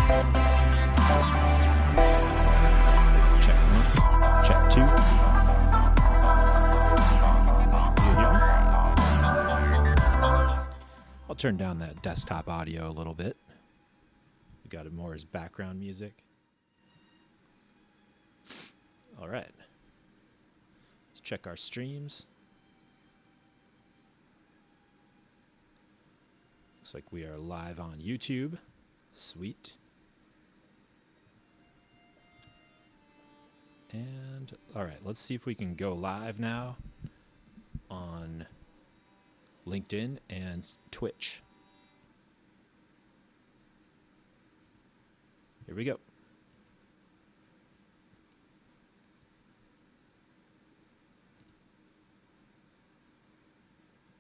Check one, check two. I'll turn down that desktop audio a little bit. We got it more as background music. All right. Let's check our streams. Looks like we are live on YouTube. Sweet. And all right, let's see if we can go live now on LinkedIn and Twitch. Here we go.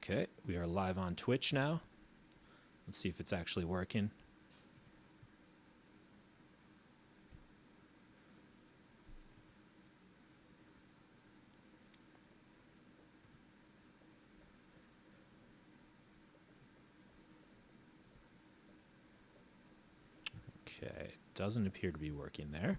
Okay, we are live on Twitch now. Let's see if it's actually working. Okay, doesn't appear to be working there.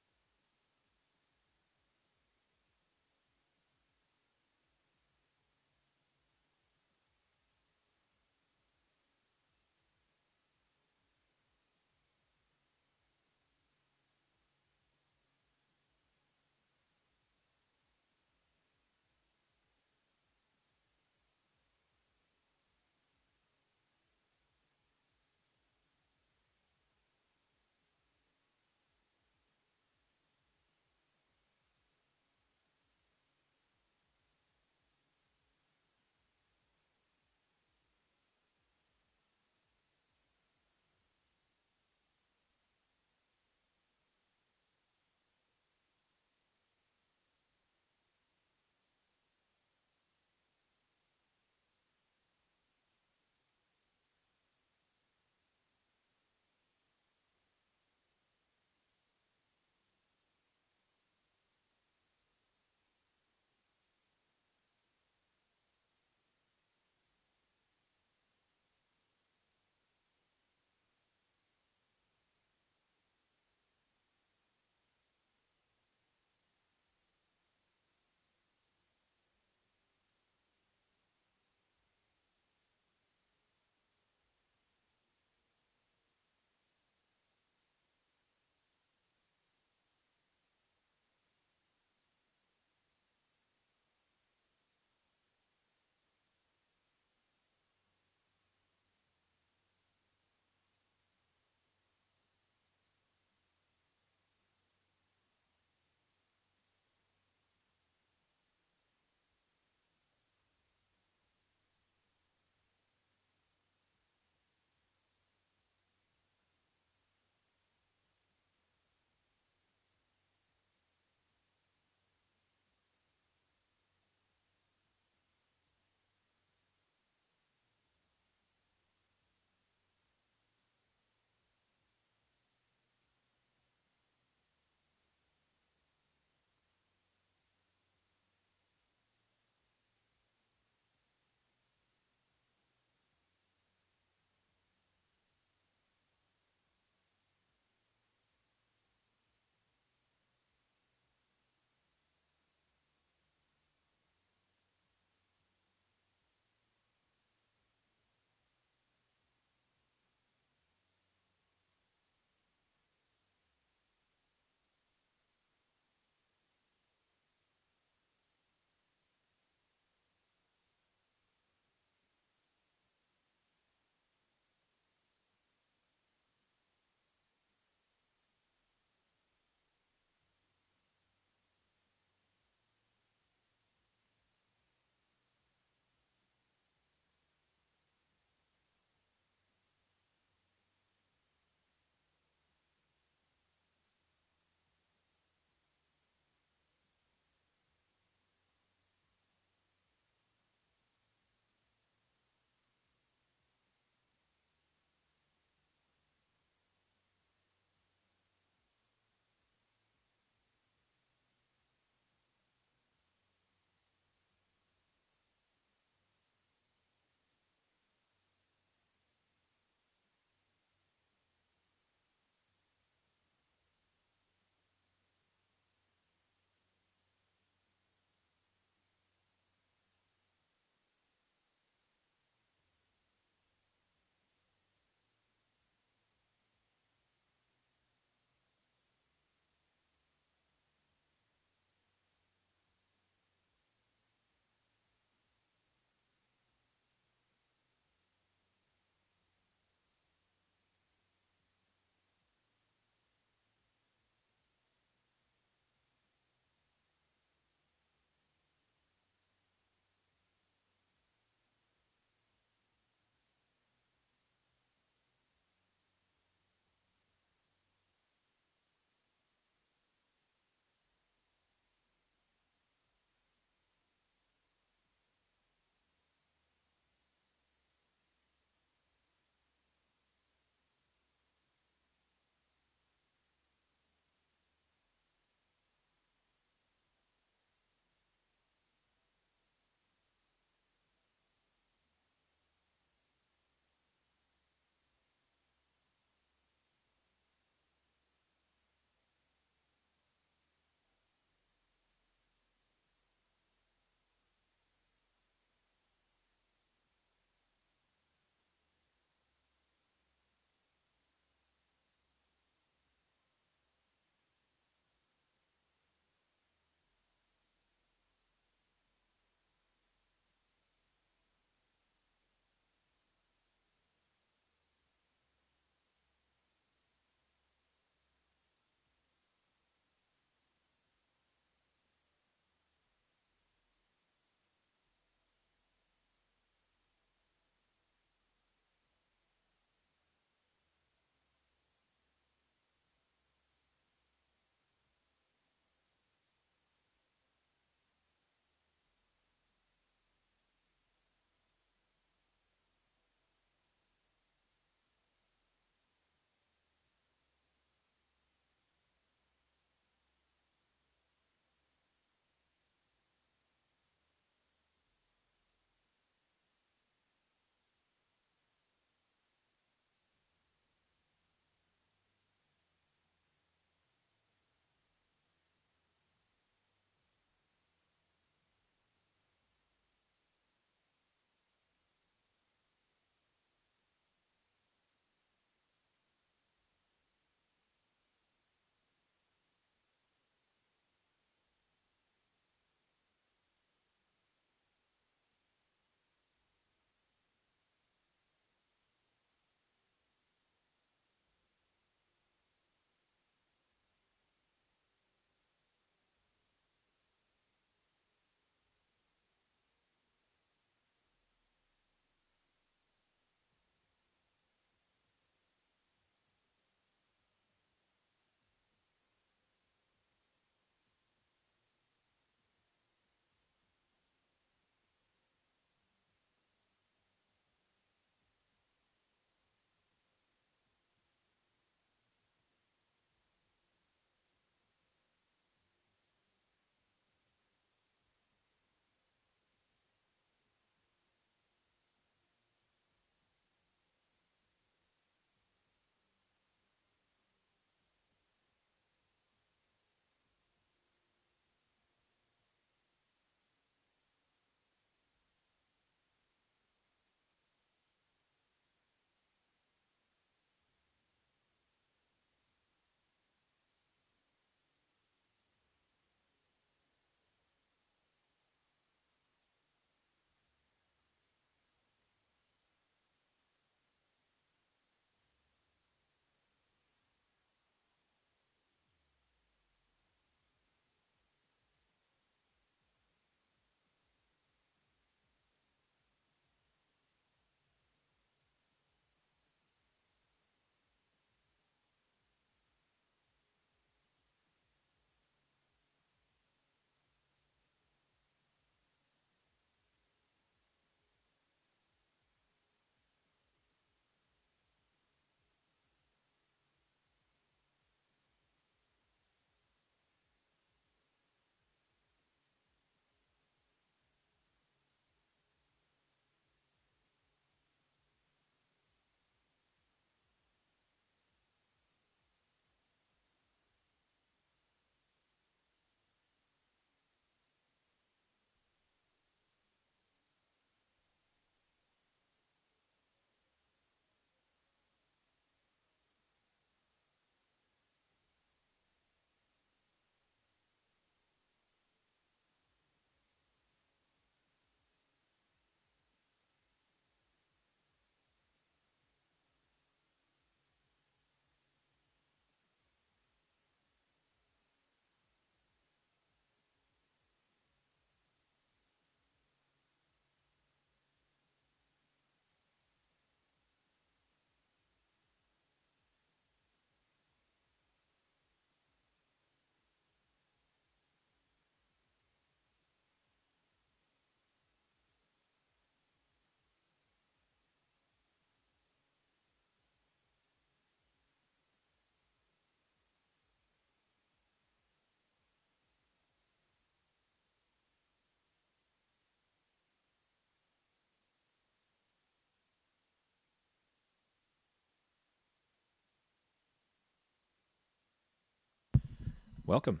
Welcome.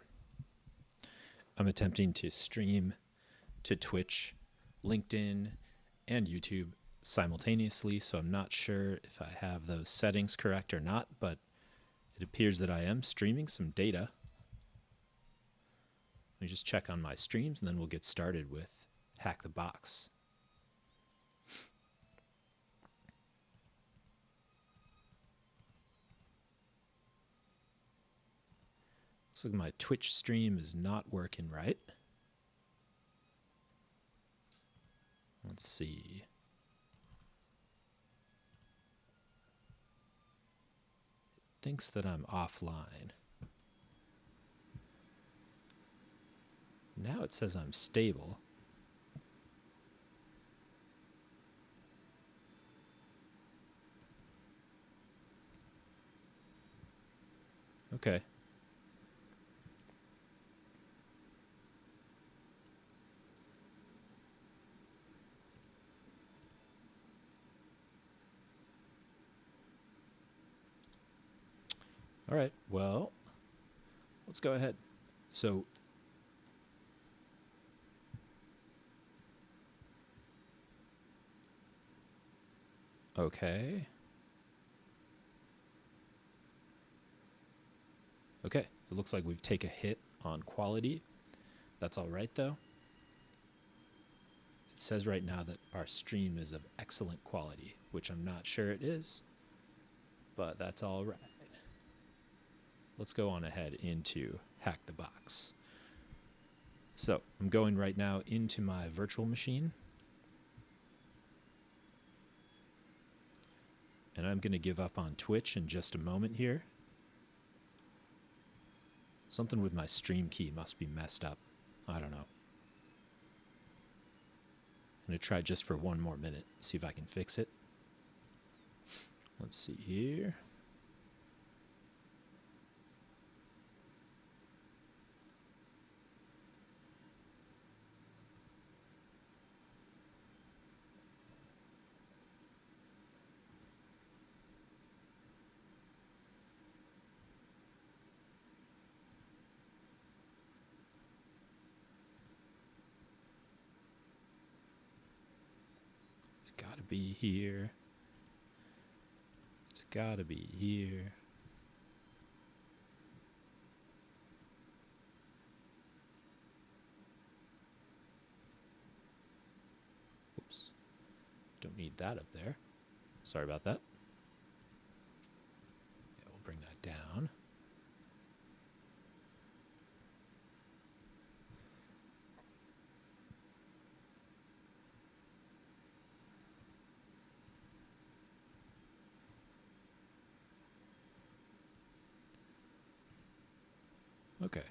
I'm attempting to stream to Twitch, LinkedIn, and YouTube simultaneously, so I'm not sure if I have those settings correct or not, but it appears that I am streaming some data. Let me just check on my streams, and then we'll get started with Hack the Box. Looks like my Twitch stream is not working right. Let's see. It thinks that I'm offline. Now it says I'm stable. Okay. All right, well, let's go ahead. So, okay. Okay, it looks like we've taken a hit on quality. That's all right, though. It says right now that our stream is of excellent quality, which I'm not sure it is, but that's all right. Let's go on ahead into Hack the Box. So I'm going right now into my virtual machine. And I'm going to give up on Twitch in just a moment here. Something with my stream key must be messed up. I don't know. I'm going to try just for one more minute, see if I can fix it. Let's see here. It's gotta be here. It's gotta be here. Oops. Don't need that up there. Sorry about that. Yeah, we'll bring that down. Okay.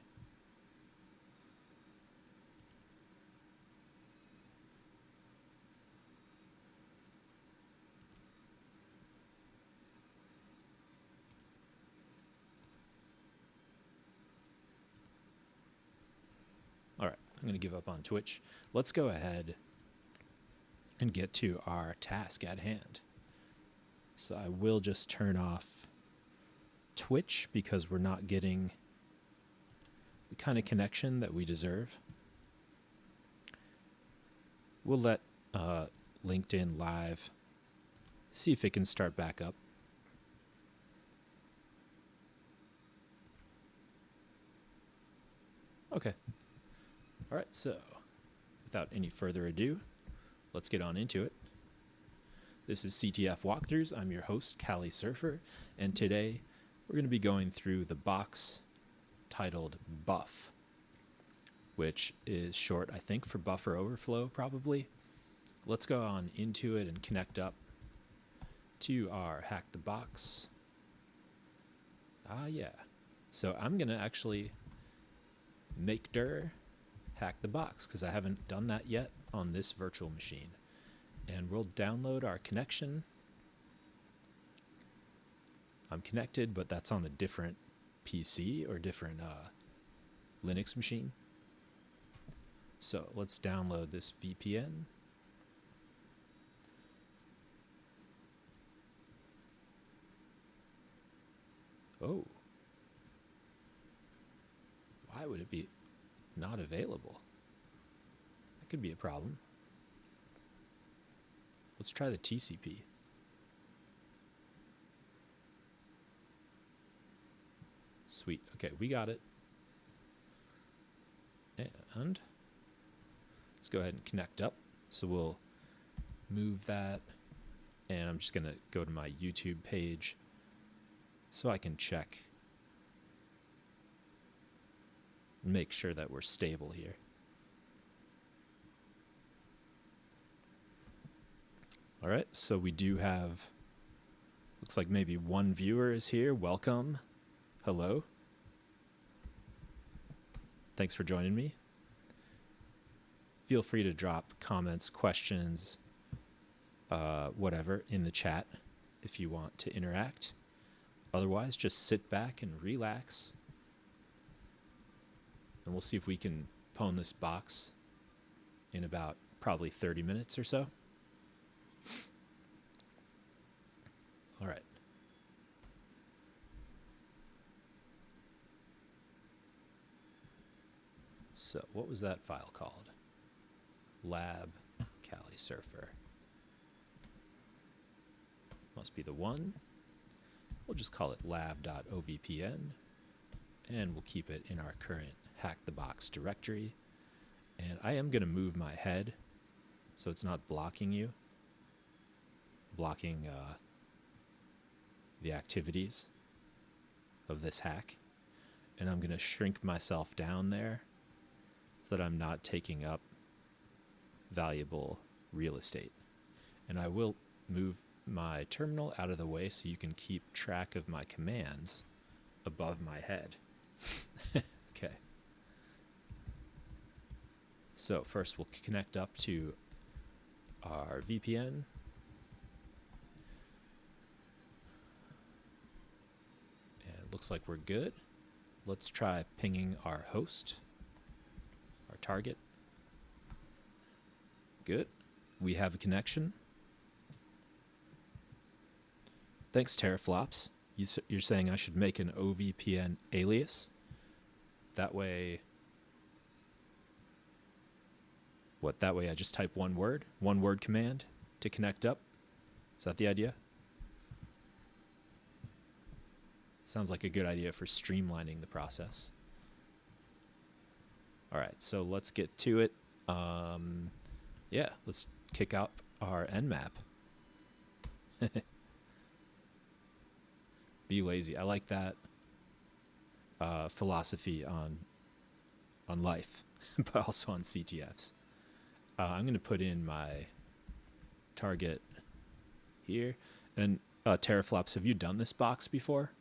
All right, I'm going to give up on Twitch. Let's go ahead and get to our task at hand. So I will just turn off Twitch because we're not getting the kind of connection that we deserve. We'll let LinkedIn Live see if it can start back up. Okay. All right, so without any further ado, let's get on into it. This is CTF Walkthroughs. I'm your host, Cali Surfer, and today we're going to be going through the box titled Buff, which is short, I think, for buffer overflow, probably. Let's go on into it and connect up to our Hack the Box. Yeah. So I'm going to actually make Hack the Box because I haven't done that yet on this virtual machine. And we'll download our connection. I'm connected, but that's on a different PC or different Linux machine. So let's download this VPN. Oh. Why would it be not available? That could be a problem. Let's try the TCP. Sweet. Okay, we got it. And let's go ahead and connect up. So we'll move that. And I'm just going to go to my YouTube page so I can check and make sure that we're stable here. All right, so we do have, looks like maybe one viewer is here. Welcome. Hello. Thanks for joining me. Feel free to drop comments, questions, whatever in the chat if you want to interact. Otherwise, just sit back and relax. And we'll see if we can pwn this box in about probably 30 minutes or so. All right. So what was that file called? Lab Kali Surfer. Must be the one. We'll just call it lab.ovpn, and we'll keep it in our current HackTheBox directory. And I am going to move my head so it's not blocking you, blocking the activities of this hack. And I'm going to shrink myself down there so that I'm not taking up valuable real estate. And I will move my terminal out of the way so you can keep track of my commands above my head. Okay. So first we'll connect up to our VPN. And it looks like we're good. Let's try pinging our host, our target. Good. We have a connection. Thanks, teraflops. You're saying I should make an OVPN alias. That way, that way I just type one word command to connect up. Is that the idea? Sounds like a good idea for streamlining the process. All right, so let's get to it. Yeah, let's kick up our nmap. Be lazy. I like that philosophy on life, but also on CTFs. I'm going to put in my target here. And teraflops, have you done this box before?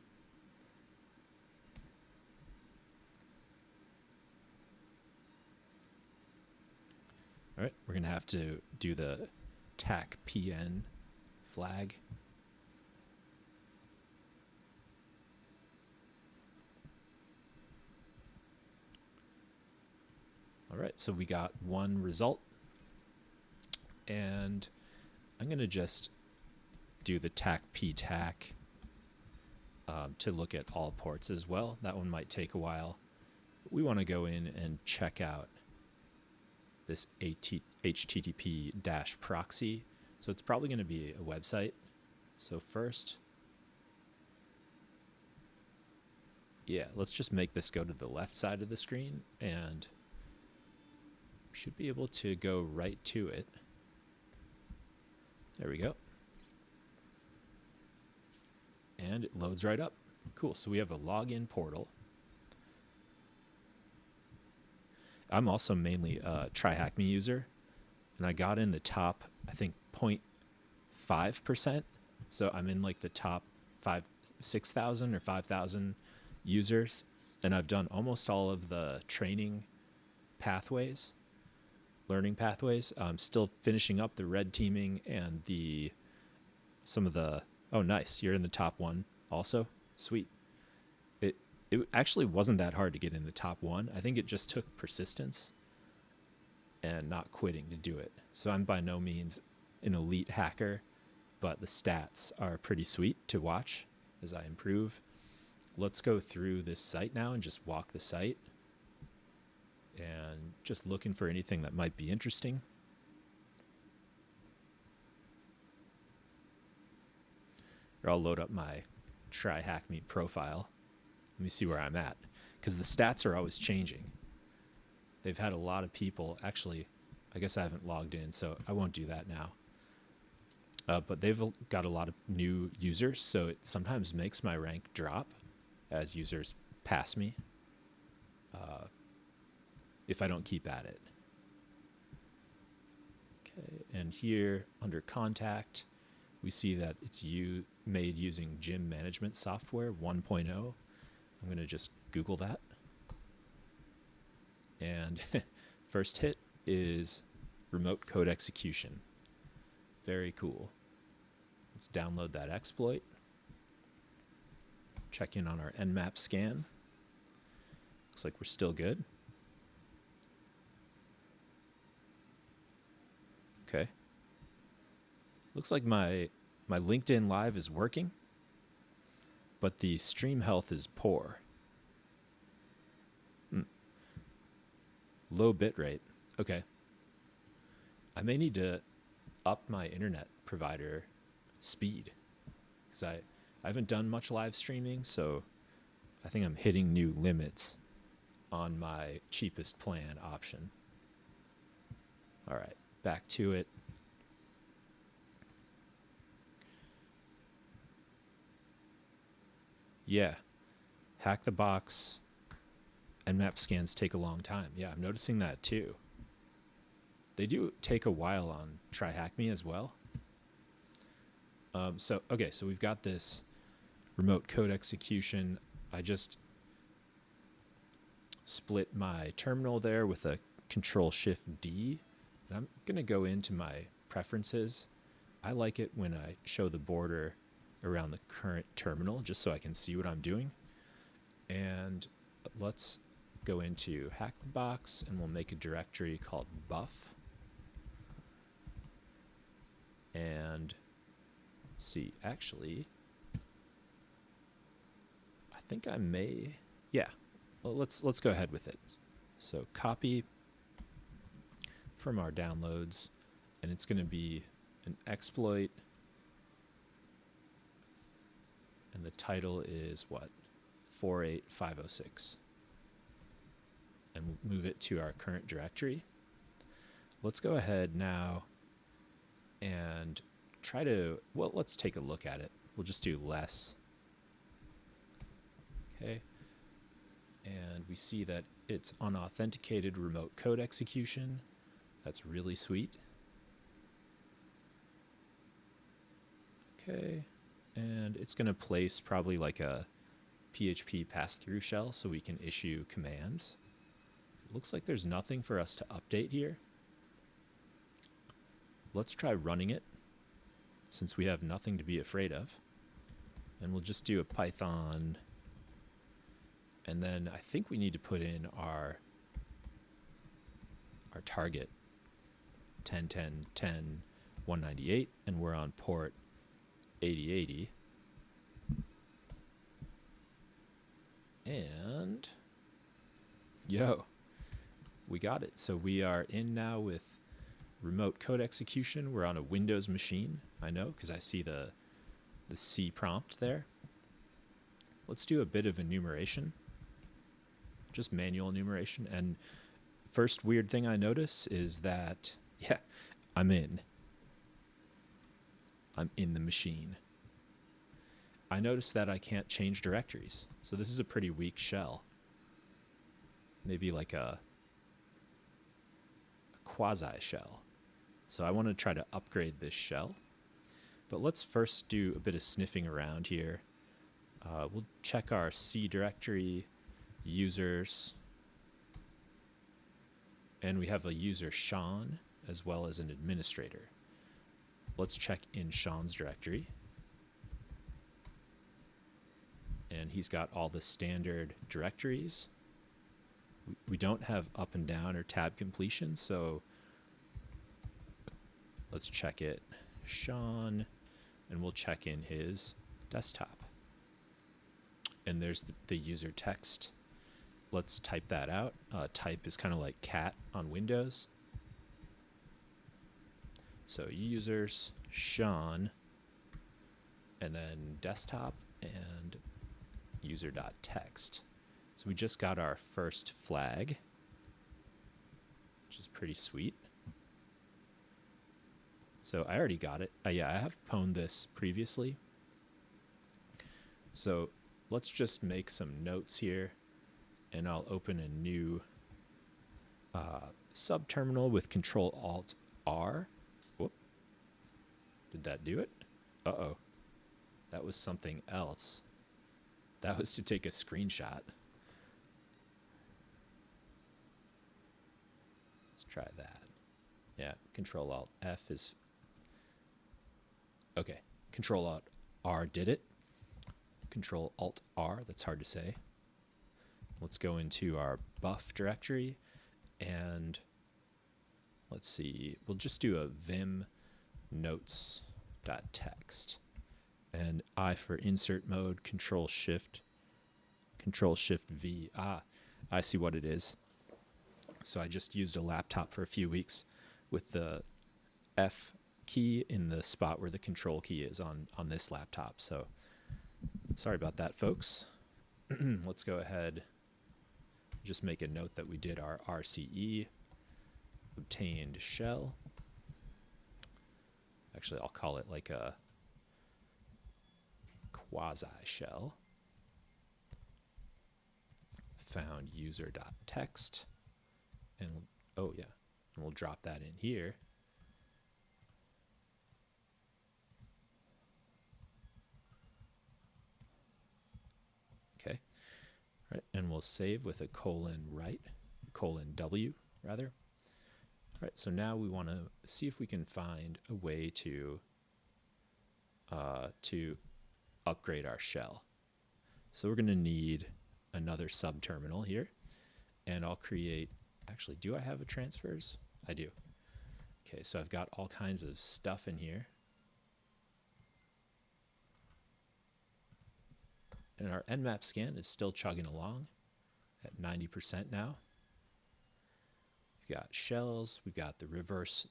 All right, we're going to have to do the TAC-PN flag. All right, so we got one result. And I'm going to just do the TAC-PTAC to look at all ports as well. That one might take a while. We want to go in and check out this HTTP-proxy. So it's probably going to be a website. So first, yeah, let's just make this go to the left side of the screen, and we should be able to go right to it. There we go. And it loads right up. Cool, so we have a login portal. I'm also mainly a TryHackMe user, and I got in the top, I think, 0.5%. So I'm in like the top 6,000 or 5,000 users, and I've done almost all of the training pathways, learning pathways. I'm still finishing up the red teaming and some of the, oh nice, you're in the top one also. Sweet. It actually wasn't that hard to get in the top one. I think it just took persistence and not quitting to do it. So I'm by no means an elite hacker, but the stats are pretty sweet to watch as I improve. Let's go through this site now and just walk the site. and just looking for anything that might be interesting. Or I'll load up my Try Hack Me profile. Let me see where I'm at, because the stats are always changing. They've had a lot of people, actually, I guess I haven't logged in, so I won't do that now. But they've got a lot of new users, so it sometimes makes my rank drop as users pass me if I don't keep at it. Okay, and here under contact, we see that it's made using gym management software 1.0. I'm going to just Google that. And first hit is remote code execution. Very cool. Let's download that exploit. Check in on our Nmap scan. Looks like we're still good. Okay. Looks like my LinkedIn Live is working, but the stream health is poor. Low bit rate. Okay. I may need to up my internet provider speed, because I haven't done much live streaming, so I think I'm hitting new limits on my cheapest plan option. All right, back to it. Yeah, HackTheBox and map scans take a long time. Yeah, I'm noticing that too. They do take a while on Try Hack Me as well. So we've got this remote code execution. I just split my terminal there with a Control-Shift-D. And I'm going to go into my preferences. I like it when I show the border around the current terminal, just so I can see what I'm doing. And let's go into HackTheBox, and we'll make a directory called buff. And let's see, actually, I think I may, yeah. Well, let's go ahead with it. So copy from our downloads, and it's going to be an exploit, and the title is what? 48506. And we'll move it to our current directory. Let's go ahead now and try to, well, let's take a look at it. We'll just do less. Okay. And we see that it's unauthenticated remote code execution. That's really sweet. Okay. And it's going to place probably like a PHP pass-through shell so we can issue commands. It looks like there's nothing for us to update here. Let's try running it, since we have nothing to be afraid of. And we'll just do a Python. And then I think we need to put in our target, 10.10.10.198, and we're on port 8080. And we got it. So we are in now with remote code execution. We're on a Windows machine, I know, because I see the C prompt there. Let's do a bit of enumeration, just manual enumeration. And first weird thing I notice is that, yeah, I'm in the machine. I notice that I can't change directories. So this is a pretty weak shell. Maybe like a quasi shell. So I want to try to upgrade this shell. But let's first do a bit of sniffing around here. We'll check our C directory, users, and we have a user Sean as well as an administrator. Let's check in Sean's directory. And he's got all the standard directories. We don't have up and down or tab completion, so let's check it. Sean, and we'll check in his desktop. And there's the user text let's type that out. Type is kind of like cat on Windows. So users, Sean, and then desktop and user.text. So we just got our first flag, which is pretty sweet. So I already got it. Yeah, I have pwned this previously. So let's just make some notes here, and I'll open a new subterminal with Control-Alt-R. Whoop. Did that do it? Uh-oh. That was something else. That was to take a screenshot. Let's try that. Yeah, Control-Alt-F is... Okay, Control-Alt-R did it. Control-Alt-R, that's hard to say. Let's go into our buff directory, and let's see, we'll just do a vim notes.txt. And I for insert mode, Control-Shift V. Ah, I see what it is. So I just used a laptop for a few weeks with the F key in the spot where the control key is on this laptop. So sorry about that, folks. Let's go ahead, just make a note that we did our RCE, obtained shell. Actually, I'll call it like a quasi shell. Found user.text, and oh yeah, and we'll drop that in here. Okay, all right, and we'll save with a :W rather. All right, so now we want to see if we can find a way to upgrade our shell. So we're going to need another subterminal here, and I'll create, actually, do I have a transfers? I do. Okay, so I've got all kinds of stuff in here. And our nmap scan is still chugging along at 90% now. We've got shells, we've got the reverse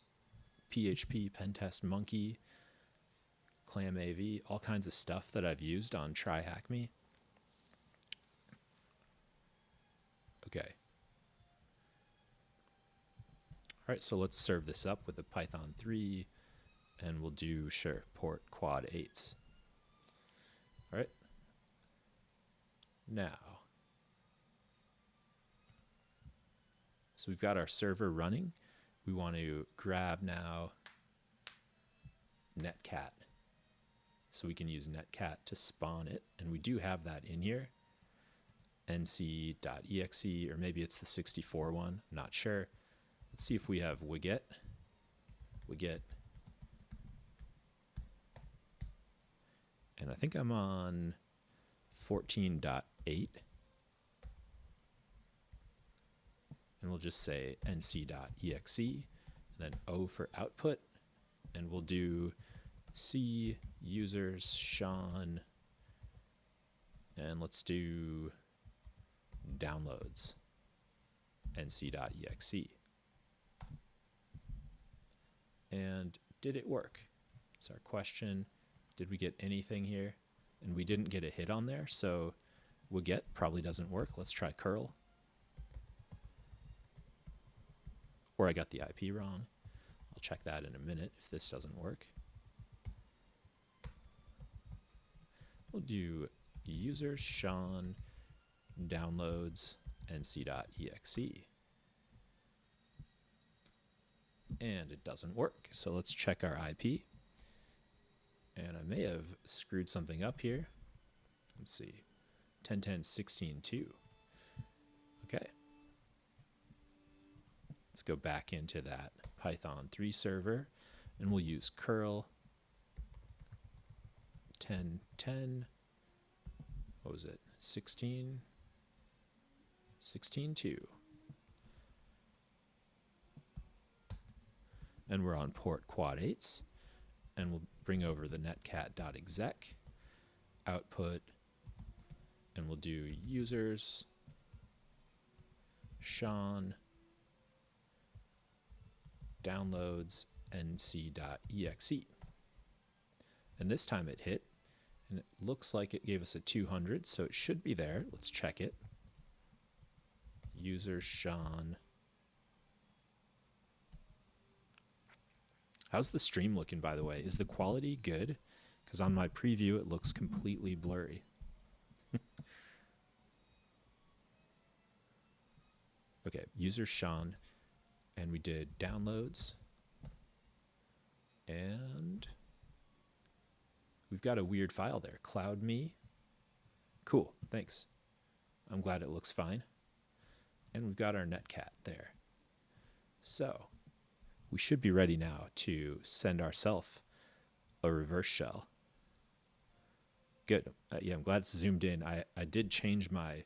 PHP pentest monkey, clam AV, all kinds of stuff that I've used on Try Hack Me. Okay. All right, so let's serve this up with a Python 3, and we'll do, sure, port quad 8s. All right. Now, so we've got our server running. We want to grab now netcat. So we can use netcat to spawn it, and we do have that in here. nc.exe, or maybe it's the 64 one, I'm not sure. Let's see if we have wget. And I think I'm on 14.8. And we'll just say nc.exe, and then O for output, and we'll do C users Sean, and let's do downloads nc.exe. And did it work? That's our question. Did we get anything here? And we didn't get a hit on there, so wget probably doesn't work. Let's try curl. Or I got the IP wrong. I'll check that in a minute if this doesn't work. We'll do users Sean downloads nc.exe. And it doesn't work. So let's check our IP. And I may have screwed something up here. Let's see. 10.10.16.2. Okay. Let's go back into that Python 3 server, and we'll use curl 10.10. What was it? 16.2. And we're on port quad 8s, and we'll bring over the netcat.exec output, and we'll do users Sean downloads nc.exe. And this time it hit, and it looks like it gave us a 200, so it should be there. Let's check it. User Sean. How's the stream looking, by the way? Is the quality good? Because on my preview, it looks completely blurry. Okay, user Sean, and we did downloads, and we've got a weird file there, CloudMe. Cool, thanks. I'm glad it looks fine. And we've got our netcat there. So we should be ready now to send ourselves a reverse shell. Good. Yeah, I'm glad it's zoomed in. I did change my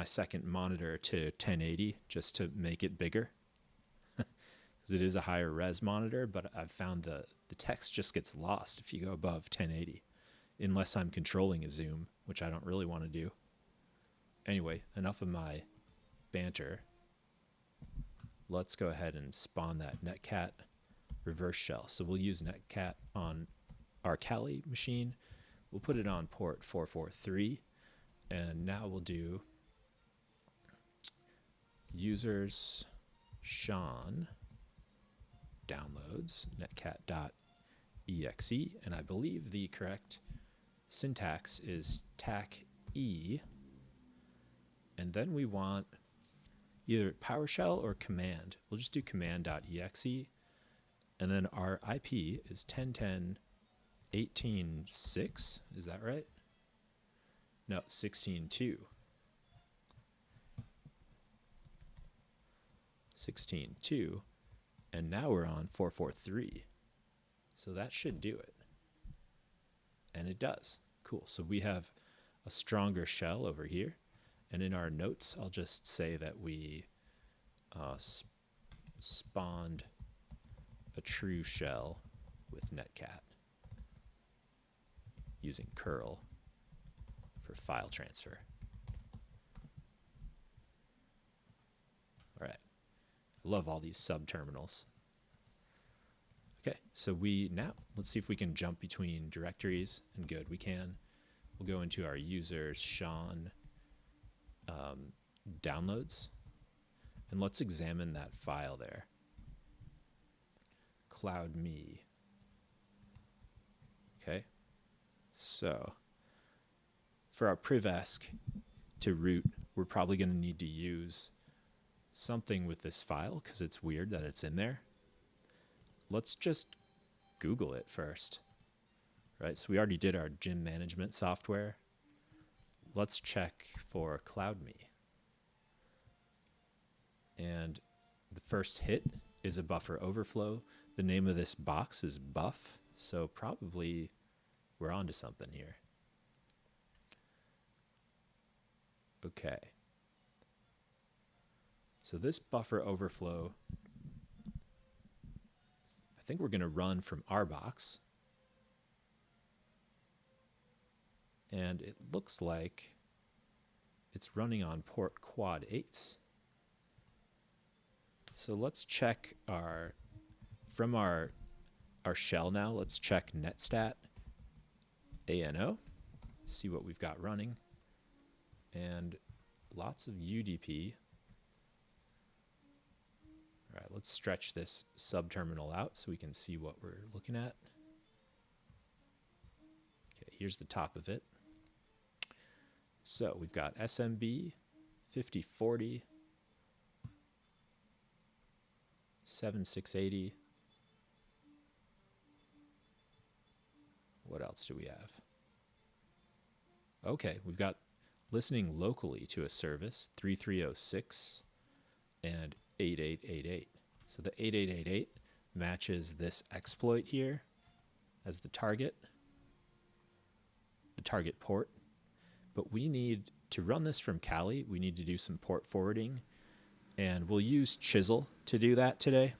second monitor to 1080 just to make it bigger, because it is a higher res monitor, but I've found the text just gets lost if you go above 1080, unless I'm controlling a zoom, which I don't really want to do. Anyway, enough of my banter. Let's go ahead and spawn that netcat reverse shell. So we'll use netcat on our Kali machine. We'll put it on port 443, and now we'll do users Sean downloads netcat.exe, and I believe the correct syntax is tac e, and then we want either PowerShell or command. We'll just do command.exe, and then our IP is 10.10.18.6. Is that right? No, 16.2. 16.2, and now we're on 443. So that should do it. And it does. Cool. So we have a stronger shell over here. And in our notes, I'll just say that we spawned a true shell with netcat using curl for file transfer. All right. I love all these subterminals. Okay, so let's see if we can jump between directories, and good, we can. We'll go into our users Sean downloads, and let's examine that file there. CloudMe. Okay, so for our privesc to root, we're probably going to need to use something with this file because it's weird that it's in there. Let's just Google it first. Right, so we already did our gym management software. Let's check for CloudMe. And the first hit is a buffer overflow. The name of this box is buff, so probably we're onto something here. Okay. So this buffer overflow, I think we're going to run from our box. And it looks like it's running on port quad 8s. So let's check from our shell now, let's check netstat ANO, see what we've got running. And lots of UDP. All right, let's stretch this subterminal out so we can see what we're looking at. Okay, here's the top of it. So we've got SMB 5040, 7680. What else do we have? Okay, we've got listening locally to a service 3306 and 8888. So the 8888 matches this exploit here as the target port. But we need to run this from Kali. We need to do some port forwarding, and we'll use Chisel to do that today.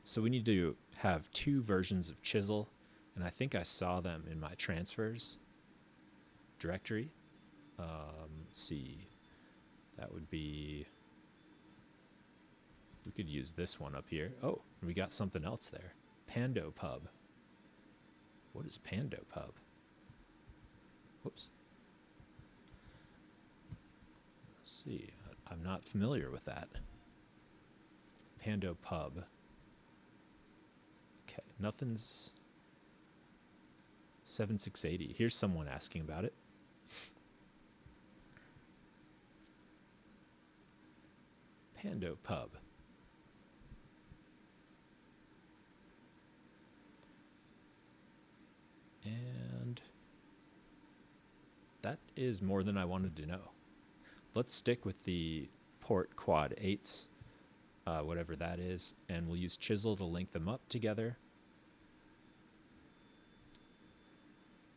So we need to have 2 versions of Chisel, and I think I saw them in my transfers directory. Let's see. That would be, we could use this one up here. Oh, we got something else there. Pando Pub. What is Pando Pub? Whoops. Let's see. I'm not familiar with that. Pando Pub. Okay, nothing's 7680. Here's someone asking about it. Pando Pub. And that is more than I wanted to know. Let's stick with the port quad 8s, whatever that is, and we'll use Chisel to link them up together.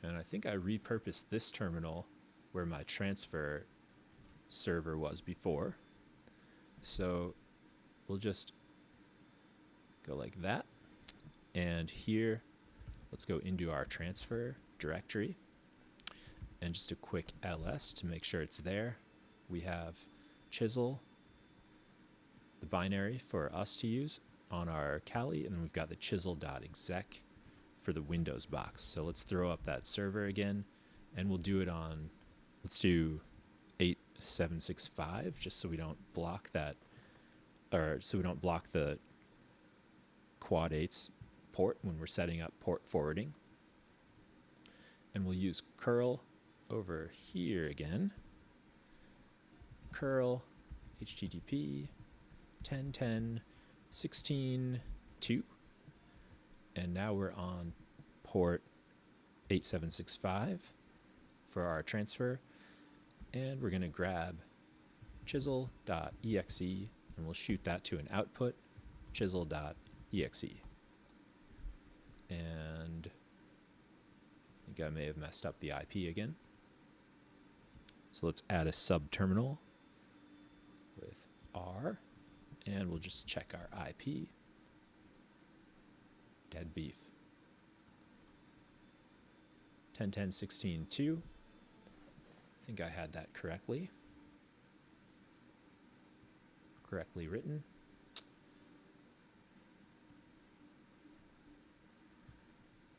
And I think I repurposed this terminal where my transfer server was before. So we'll just go like that. And here, let's go into our transfer directory. And just a quick ls to make sure it's there. We have Chisel, the binary for us to use on our Kali, and then we've got the chisel.exec for the Windows box. So let's throw up that server again, and we'll do it on, let's do 8765, just so we don't block that, or so we don't block the quad 8's port when we're setting up port forwarding. And we'll use curl over here again. Curl http 10.10.16.2, and now we're on port 8765 for our transfer, and we're going to grab chisel.exe and we'll shoot that to an output, chisel.exe. And I think I may have messed up the IP again. So let's add a subterminal with R, and we'll just check our IP. Dead beef. 10.10.16.2. I think I had that correctly. Correctly written.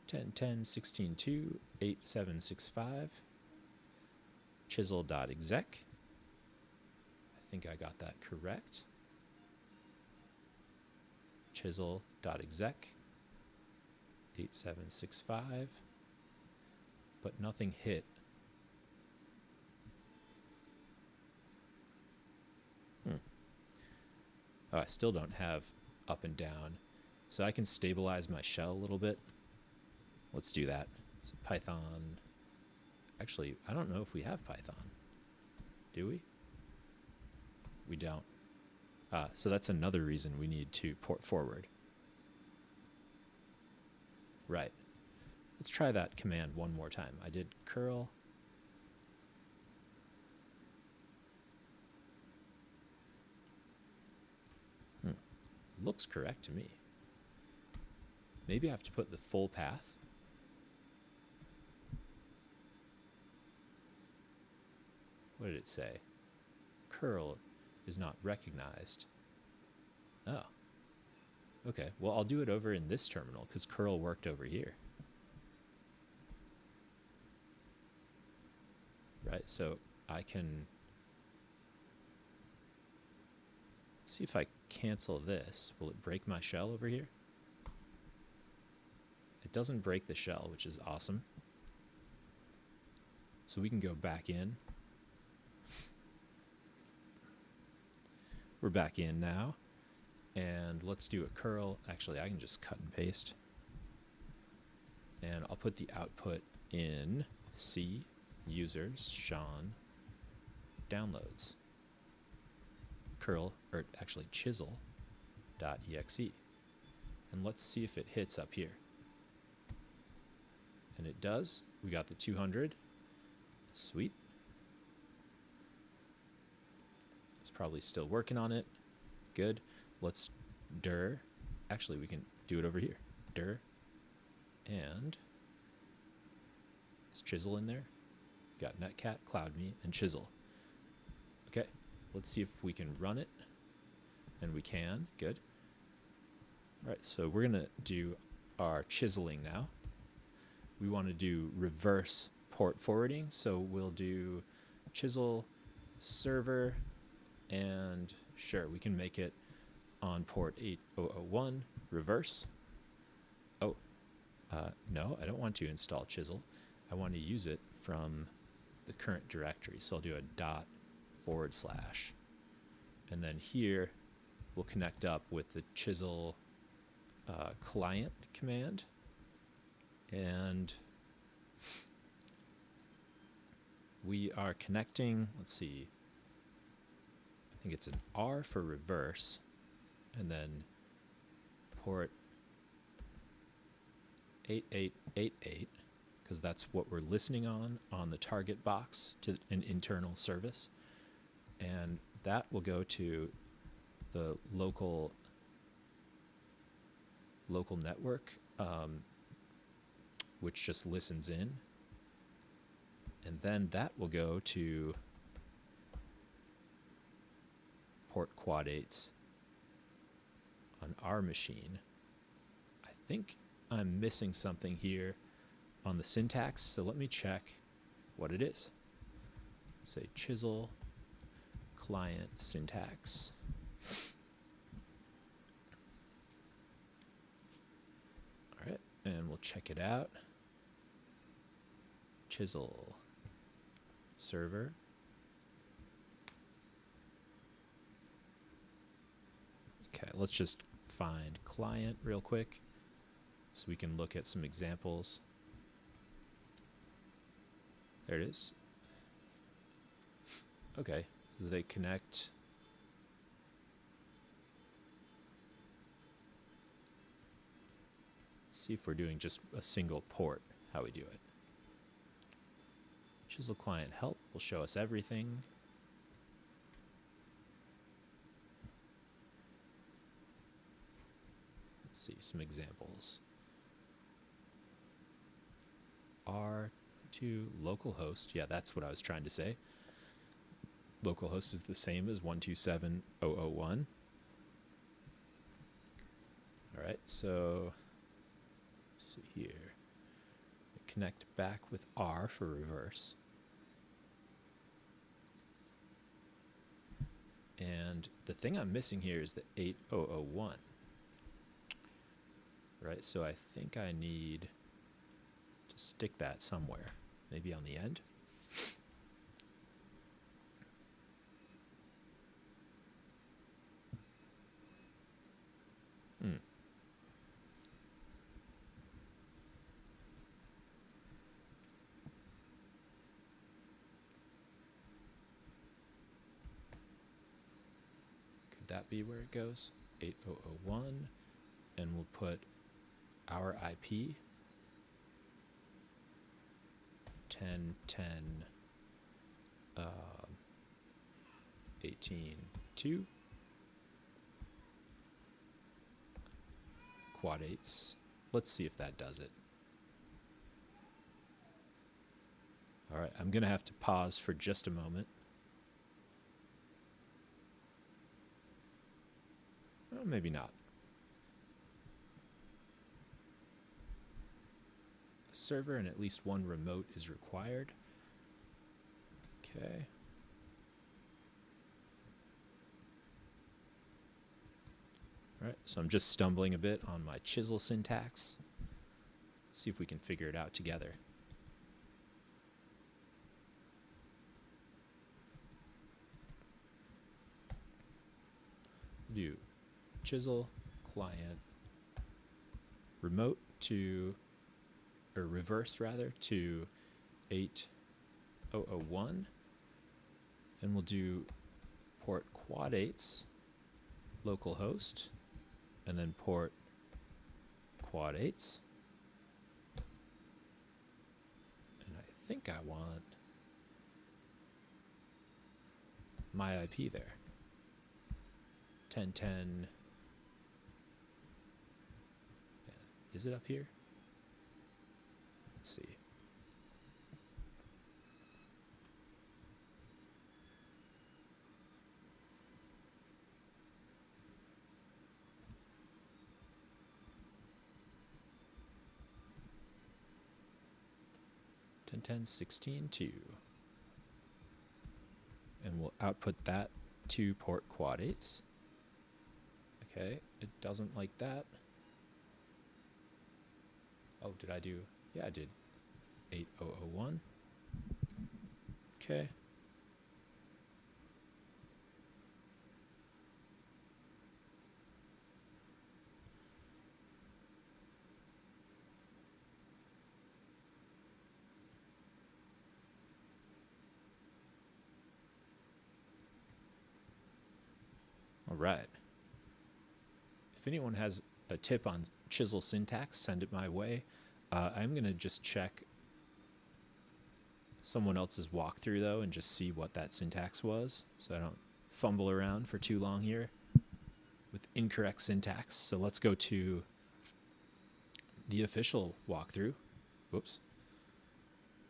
Ten 16.2 8765 chisel.exec. I think I got that correct. Chisel.exec 8765, but nothing hit. Oh, I still don't have up and down, so I can stabilize my shell a little bit. Let's do that. So Python. Actually, I don't know if we have Python. Do we? We don't. So that's another reason we need to port forward. Right. Let's try that command one more time. I did curl. Looks correct to me. Maybe I have to put the full path. What did it say? Curl is not recognized. Oh. Okay, well, I'll do it over in this terminal because curl worked over here. Right, so I can see if I cancel this. Will it break my shell over here? It doesn't break the shell, which is awesome. So we can go back in. We're back in now, and let's do a curl. Actually, I can just cut and paste, and I'll put the output in C users Sean downloads curl, or actually chisel.exe, and let's see if it hits up here. And it does. We got the 200. Sweet. It's probably still working on it. Good. Let's dir. Actually, we can do it over here. Dir. And is Chisel in there? Got Netcat, CloudMe, and Chisel. Okay. let's see if we can run it. And we can. Good. All right, so we're going to do our chiseling now. We want to do reverse port forwarding, so we'll do chisel server, and sure, we can make it on port 8001 reverse. Oh, no, I don't want to install chisel. I want to use it from the current directory, so I'll do a ./, and then here we'll connect up with the chisel client command, and we are connecting, let's see, I think it's an R for reverse, and then port 8888, because that's what we're listening on the target box to an internal service, and that will go to the local network, which just listens in, and then that will go to port quad 8s on our machine. I think I'm missing something here on the syntax, so let me check what it is. Let's say chisel client syntax. All right, and we'll check it out. Chisel server. Okay, let's just find client real quick so we can look at some examples. There it is. Okay, so they connect. See if we're doing just a single port, how we do it. Chisel client help will show us everything. Let's see some examples. R2 localhost, yeah, that's what I was trying to say. Localhost is the same as 127.0.0.1. All right, so let's see here. Connect back with R for reverse. And the thing I'm missing here is the 8001. Right, so I think I need to stick that somewhere, maybe on the end. Could that be where it goes? 8001, and we'll put our IP 10.10 18.2 quad 8s. Let's see if that does it. All right, I'm gonna have to pause for just a moment. Well, maybe not. A server and at least one remote is required. Okay. All right, so I'm just stumbling a bit on my chisel syntax. Let's see if we can figure it out together. Do chisel client remote to, or reverse rather, to 8001, and we'll do port quad 8s localhost, and then port quad 8s, and I think I want my IP there. 10.10. Is it up here? Let's see. 10.10.16.2. And we'll output that to port quad 8s. Okay, it doesn't like that. Oh, did I do? Yeah, I did. 8001. Okay. All right. If anyone has a tip on chisel syntax, send it my way. I'm going to just check someone else's walkthrough, though, and just see what that syntax was, so I don't fumble around for too long here with incorrect syntax. So let's go to the official walkthrough. Whoops.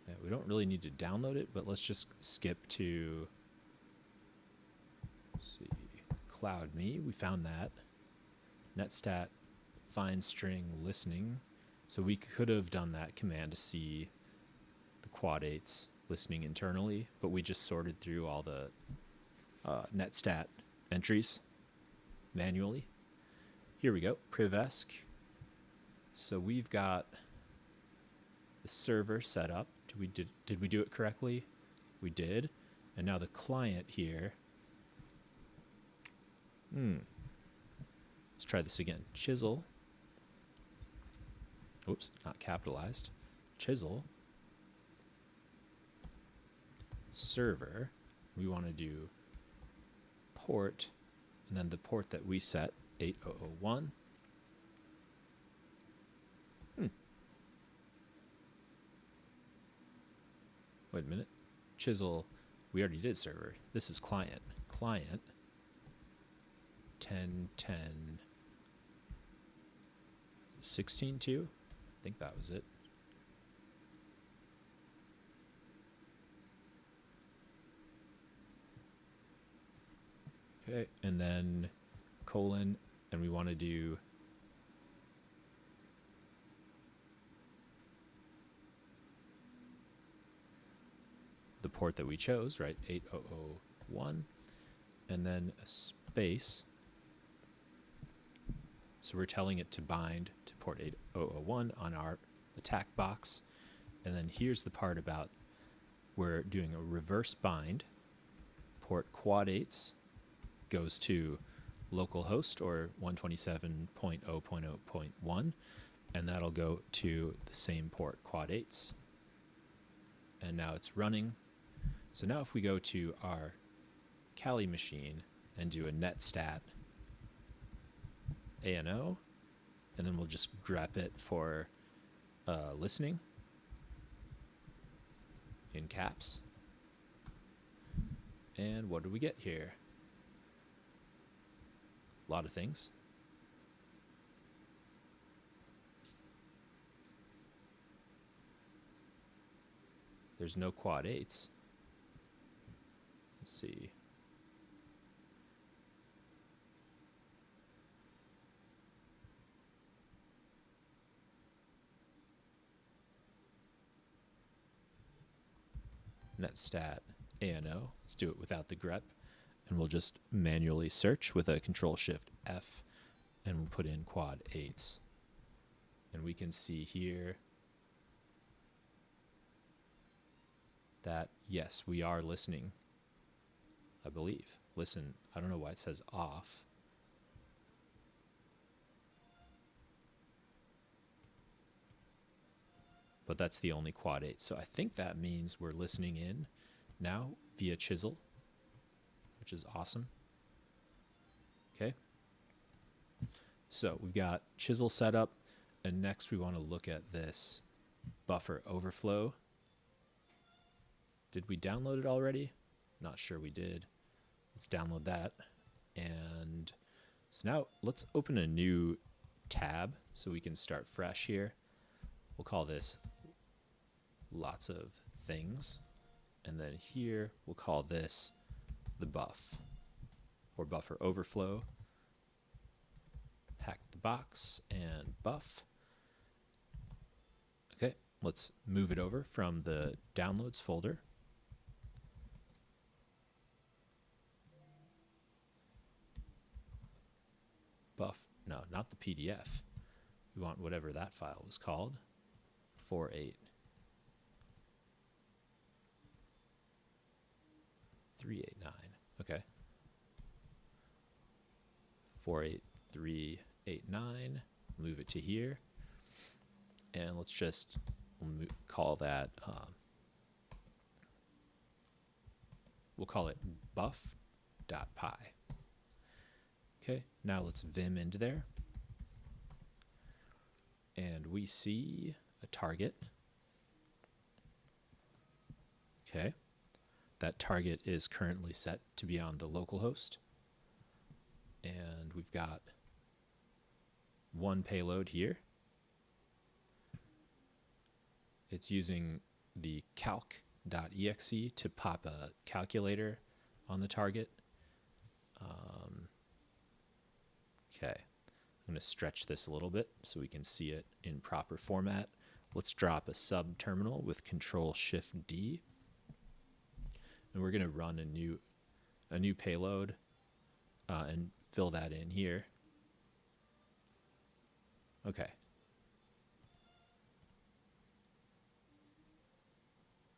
Yeah, we don't really need to download it, but let's just skip to, let's see, CloudMe. We found that. Netstat find string listening. So we could have done that command to see the quad 8s listening internally, but we just sorted through all the netstat entries manually. Here we go, privesc. So we've got the server set up. Did we do it correctly? We did. And now the client here. Let's try this again. Chisel. Oops, not capitalized. Chisel. Server. We want to do port, and then the port that we set, 8001. Wait a minute. Chisel, we already did server. This is client. Client 10.10.16.2. I think that was it. Okay, and then colon, and we want to do the port that we chose, right? 8001, and then a space. So we're telling it to bind to port 8001 on our attack box. And then here's the part about we're doing a reverse bind. Port quad 8s goes to localhost or 127.0.0.1, and that'll go to the same port quad 8s. And now it's running. So now if we go to our Kali machine and do a netstat ANO, and then we'll just grep it for listening in caps. And what do we get here? A lot of things. There's no quad 8s. Let's see. Netstat ANO. Let's do it without the grep. And we'll just manually search with a Control-Shift-F, and we'll put in quad 8s. And we can see here that, yes, we are listening, I believe. Listen, I don't know why it says off. But that's the only quad 8. So I think that means we're listening in now via chisel, which is awesome. Okay. So we've got chisel set up, and next we want to look at this buffer overflow. Did we download it already? Not sure we did. Let's download that. And so now let's open a new tab so we can start fresh here. We'll call this lots of things. And then here we'll call this the buff or buffer overflow. HackTheBox and buff. Okay, let's move it over from the downloads folder. Buff, no, not the PDF. We want whatever that file was called. 48389. Okay. 48389. Move it to here. And let's just call that, we'll call it buff.py. Okay, now let's vim into there. And we see a target. Okay, that target is currently set to be on the local host. And we've got one payload here. It's using the calc.exe to pop a calculator on the target. Okay, I'm going to stretch this a little bit so we can see it in proper format. Let's drop a sub terminal with Control-Shift-D. And we're going to run a new payload and fill that in here. Okay.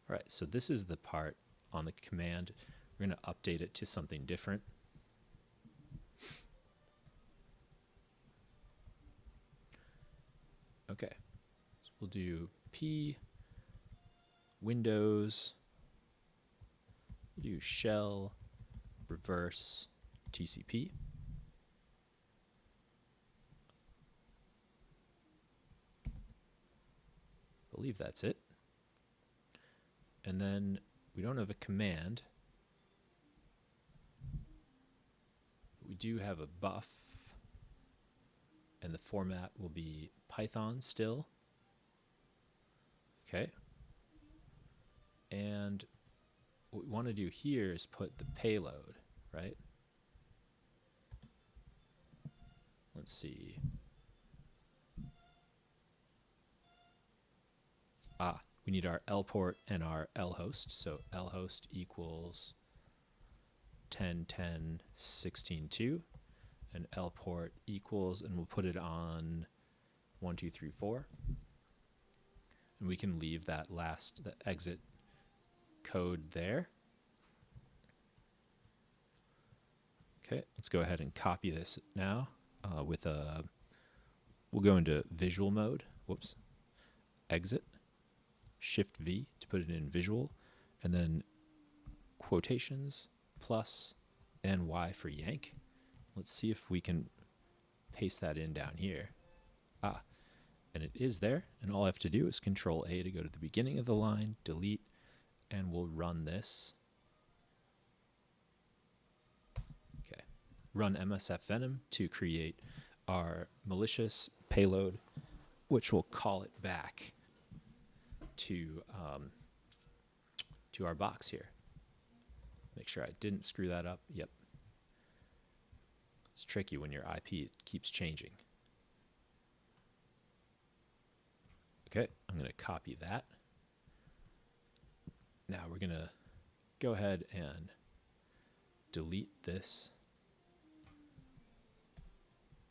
All right, so this is the part on the command. We're going to update it to something different. Okay, so we'll do P, Windows, we'll do shell, reverse, TCP. I believe that's it. And then we don't have a command. We do have a buff, and the format will be Python still. Okay. And what we want to do here is put the payload, right? Let's see. We need our L port and our L host. So L host equals 10.10.16.2, and L port equals, and we'll put it on 1.2.3.4. And we can leave that the exit code there. Okay, let's go ahead and copy this now we'll go into visual mode. Whoops. Exit. Shift V to put it in visual, and then quotations plus and Y for yank. Let's see if we can paste that in down here. And it is there, and all I have to do is Control A to go to the beginning of the line, delete, and we'll run this. Okay, run MSF Venom to create our malicious payload, which will call it back to our box here. Make sure I didn't screw that up. Yep. It's tricky when your IP keeps changing. Okay, I'm going to copy that. Now we're going to go ahead and delete this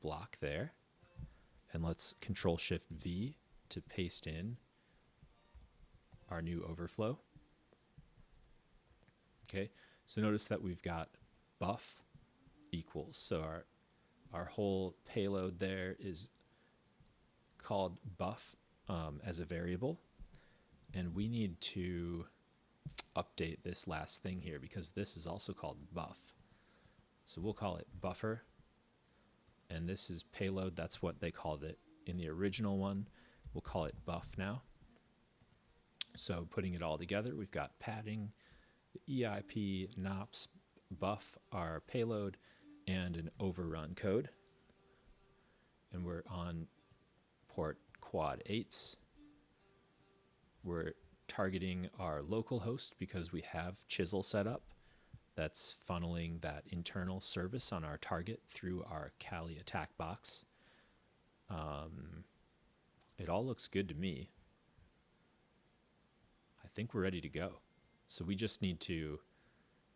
block there. And let's Control-Shift-V to paste in our new overflow. Okay, so notice that we've got buff equals. So our whole payload there is called buff as a variable. And we need to update this last thing here because this is also called buff. So we'll call it buffer. And this is payload. That's what they called it in the original one. We'll call it buff now. So putting it all together, we've got padding, the EIP, NOPS, buff, our payload, and an overrun code. And we're on port quad 8s. We're targeting our local host because we have Chisel set up. That's funneling that internal service on our target through our Kali attack box. It all looks good to me. think we're ready to go. So we just need to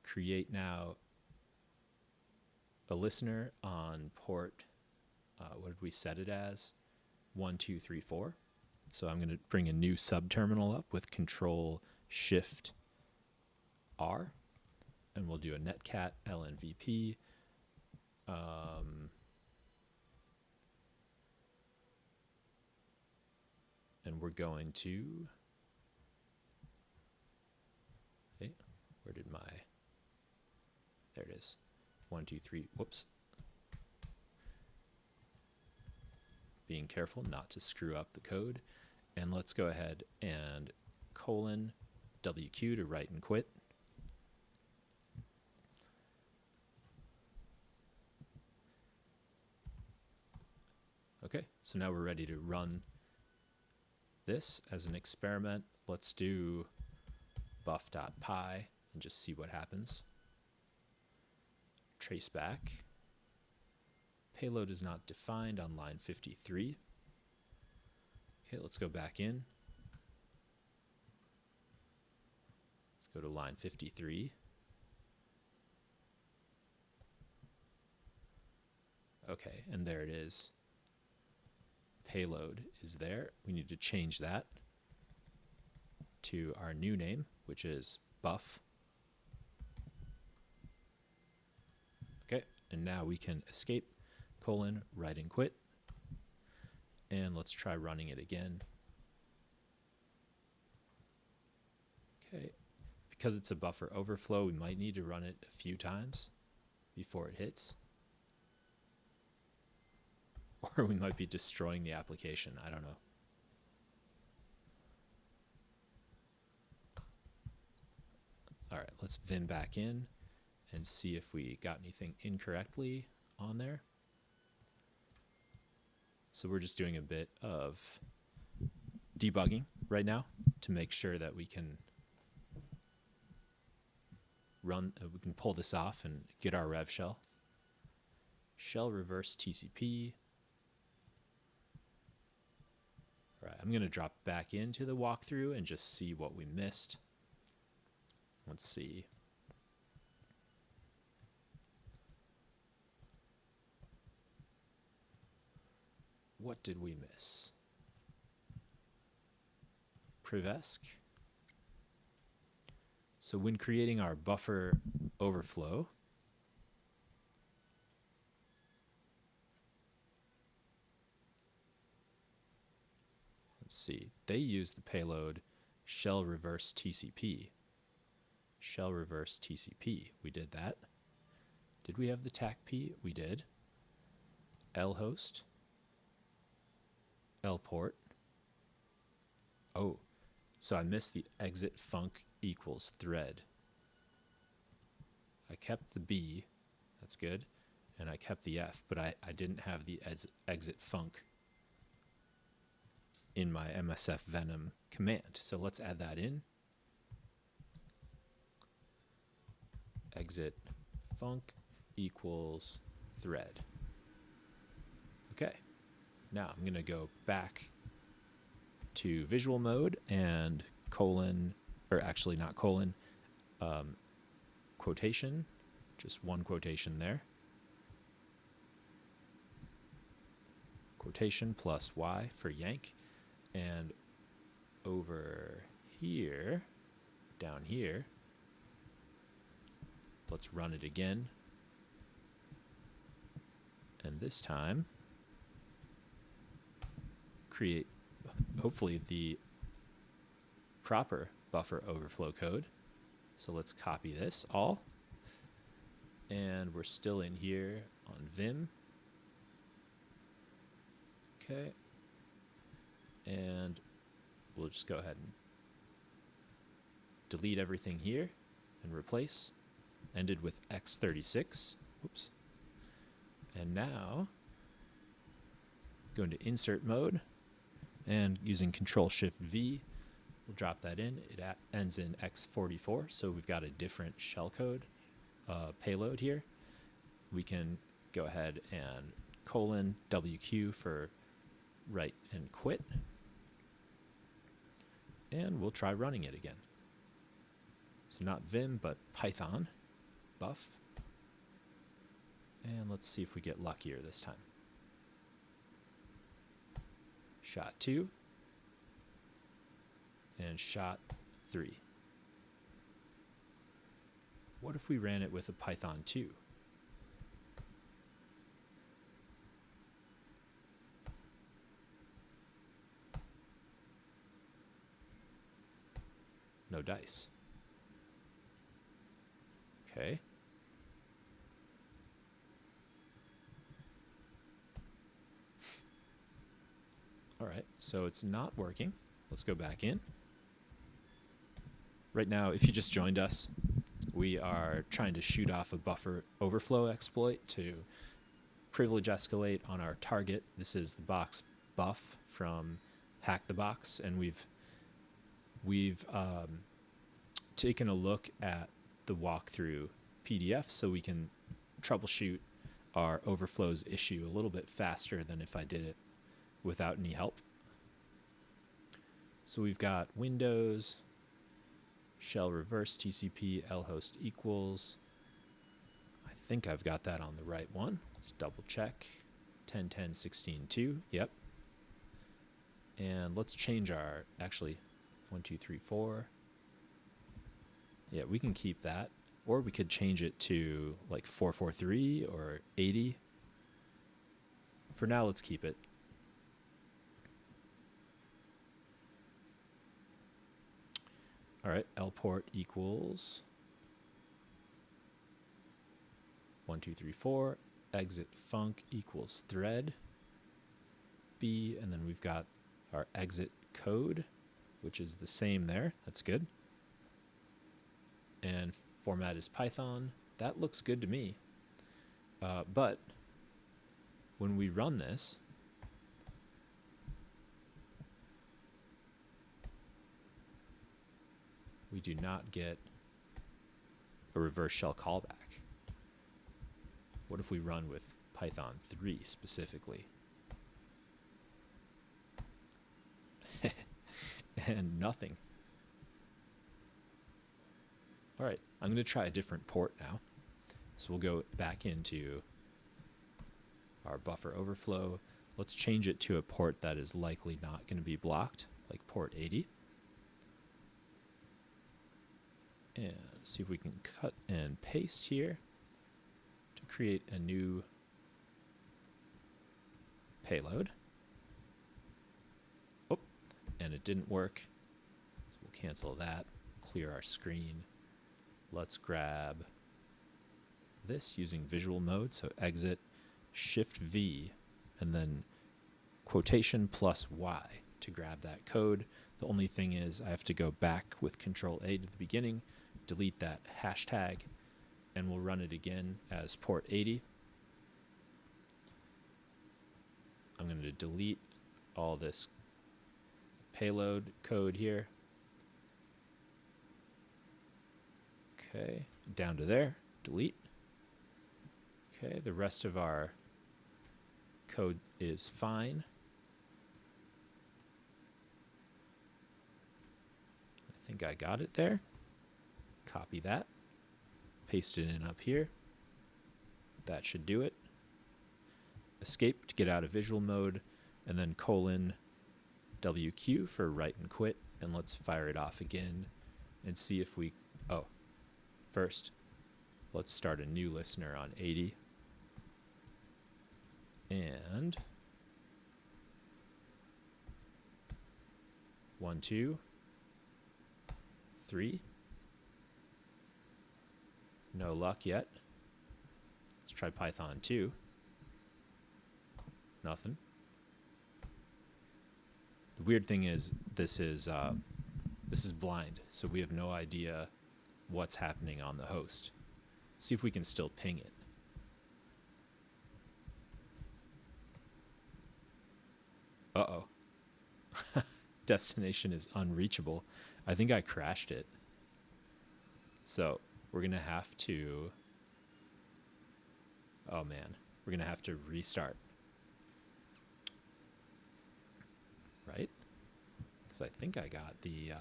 create now a listener on port, what did we set it as? 1234. So I'm going to bring a new subterminal up with Control Shift R, and we'll do a netcat lnvp. And we're going to, okay, where did my, there it is, 1, 2, 3, whoops. Being careful not to screw up the code. And let's go ahead and colon WQ to write and quit. Okay, so now we're ready to run this as an experiment. Let's do buff.py and just see what happens. Trace back. Payload is not defined on line 53. Okay, let's go back in. Let's go to line 53. Okay, and there it is. Payload is there. We need to change that to our new name, which is buff. Okay, and now we can escape, colon, write and quit. And let's try running it again. Okay, because it's a buffer overflow, we might need to run it a few times before it hits. Or we might be destroying the application, I don't know. All right, let's vim back in and see if we got anything incorrectly on there. So we're just doing a bit of debugging right now to make sure that we can run, we can pull this off and get our rev shell. Shell reverse TCP. All right, I'm going to drop back into the walkthrough and just see what we missed. Let's see. What did we miss? Privesc. So when creating our buffer overflow, let's see, they use the payload shell reverse TCP. Shell reverse TCP, we did that. Did we have the TACP? We did. lhost, lport. Oh, so I missed the exit func equals thread. I kept the B, that's good, and I kept the F, but I didn't have the exit func in my MSF Venom command. So let's add that in. Exit func equals thread. Okay, now I'm going to go back to visual mode and colon, or actually not colon, quotation, just one quotation there. Quotation plus Y for yank. And over here, down here, let's run it again. And this time, create, hopefully, the proper buffer overflow code. So let's copy this all. And we're still in here on Vim. Okay. And we'll just go ahead and delete everything here and replace. Ended with x36. Oops. And now, go into insert mode, and using Control-Shift-V, we'll drop that in. It ends in x44, so we've got a different shellcode payload here. We can go ahead and colon WQ for write and quit. And we'll try running it again. So not Vim, but Python buff. And let's see if we get luckier this time. Shot 2. And shot 3. What if we ran it with a Python 2? No dice. Okay. All right, so it's not working. Let's go back in. Right now, if you just joined us, we are trying to shoot off a buffer overflow exploit to privilege escalate on our target. This is the box buff from HackTheBox, and we've taken a look at the walkthrough PDF so we can troubleshoot our overflows issue a little bit faster than if I did it without any help. So we've got Windows, shell reverse TCP, lhost equals. I think I've got that on the right one. Let's double check. 10.10.16.2, yep. And let's change our, actually, 1, 2, 3, 4. Yeah, we can keep that. Or we could change it to like 443 or 80. For now, let's keep it. All right, lport equals 1, 2, 3, 4. Exit func equals thread B, and then we've got our exit code, which is the same there. That's good. And format is Python. That looks good to me. But when we run this, we do not get a reverse shell callback. What if we run with Python 3 specifically? And nothing. All right, I'm going to try a different port now. So we'll go back into our buffer overflow. Let's change it to a port that is likely not going to be blocked, like port 80. And see if we can cut and paste here to create a new payload. Oh, and it didn't work. So we'll cancel that, clear our screen. Let's grab this using visual mode. So exit, Shift V, and then quotation plus Y to grab that code. The only thing is I have to go back with Control A to the beginning, delete that hashtag, and we'll run it again as port 80. I'm going to delete all this payload code here. Okay, down to there, delete. Okay, the rest of our code is fine. I think I got it there. Copy that, paste it in up here. That should do it. Escape to get out of visual mode, and then colon WQ for write and quit, and let's fire it off again and see if we, oh, first, let's start a new listener on 80. And 1, 2, 3. No luck yet. Let's try Python 2. Nothing. The weird thing is this is blind, so we have no idea what's happening on the host. Let's see if we can still ping it. Uh-oh. Destination is unreachable. I think I crashed it. So we're going to have to, oh man, we're going to have to restart. Right? Because I think I got the,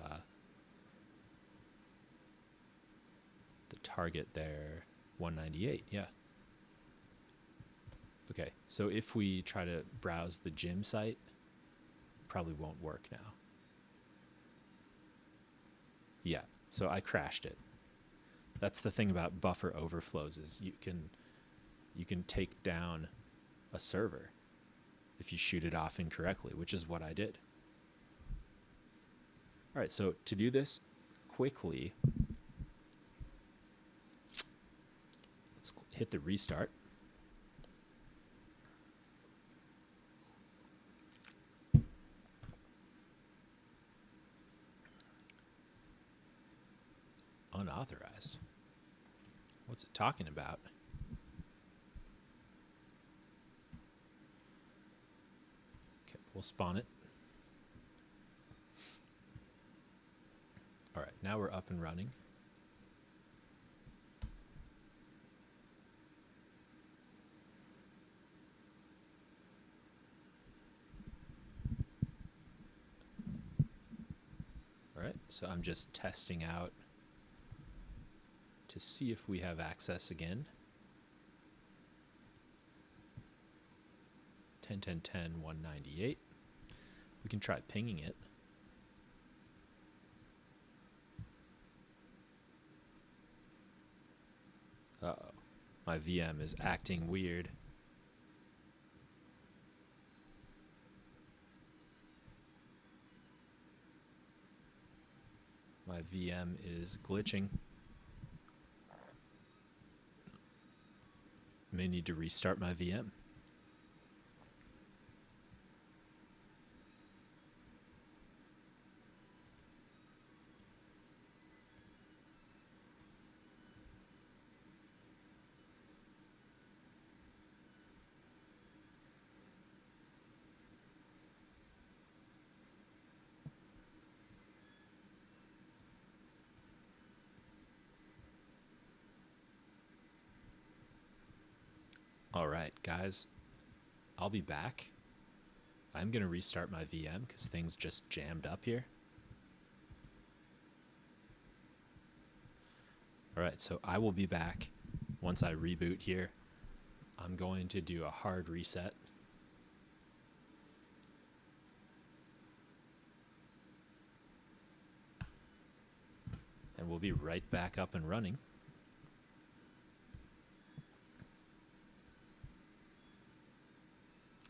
the target there, 198, yeah. Okay, so if we try to browse the gym site, probably won't work now. Yeah, so I crashed it. That's the thing about buffer overflows, is you can take down a server if you shoot it off incorrectly, which is what I did. All right, so to do this quickly, let's hit the restart. Unauthorized. What's it talking about? Okay, we'll spawn it. All right, now we're up and running. All right, so I'm just testing out to see if we have access again. 10.10.10.198. We can try pinging it. Uh-oh, my VM is acting weird. My VM is glitching. May need to restart my VM. All right, guys, I'll be back. I'm going to restart my VM because things just jammed up here. All right, so I will be back once I reboot here. I'm going to do a hard reset. And we'll be right back up and running.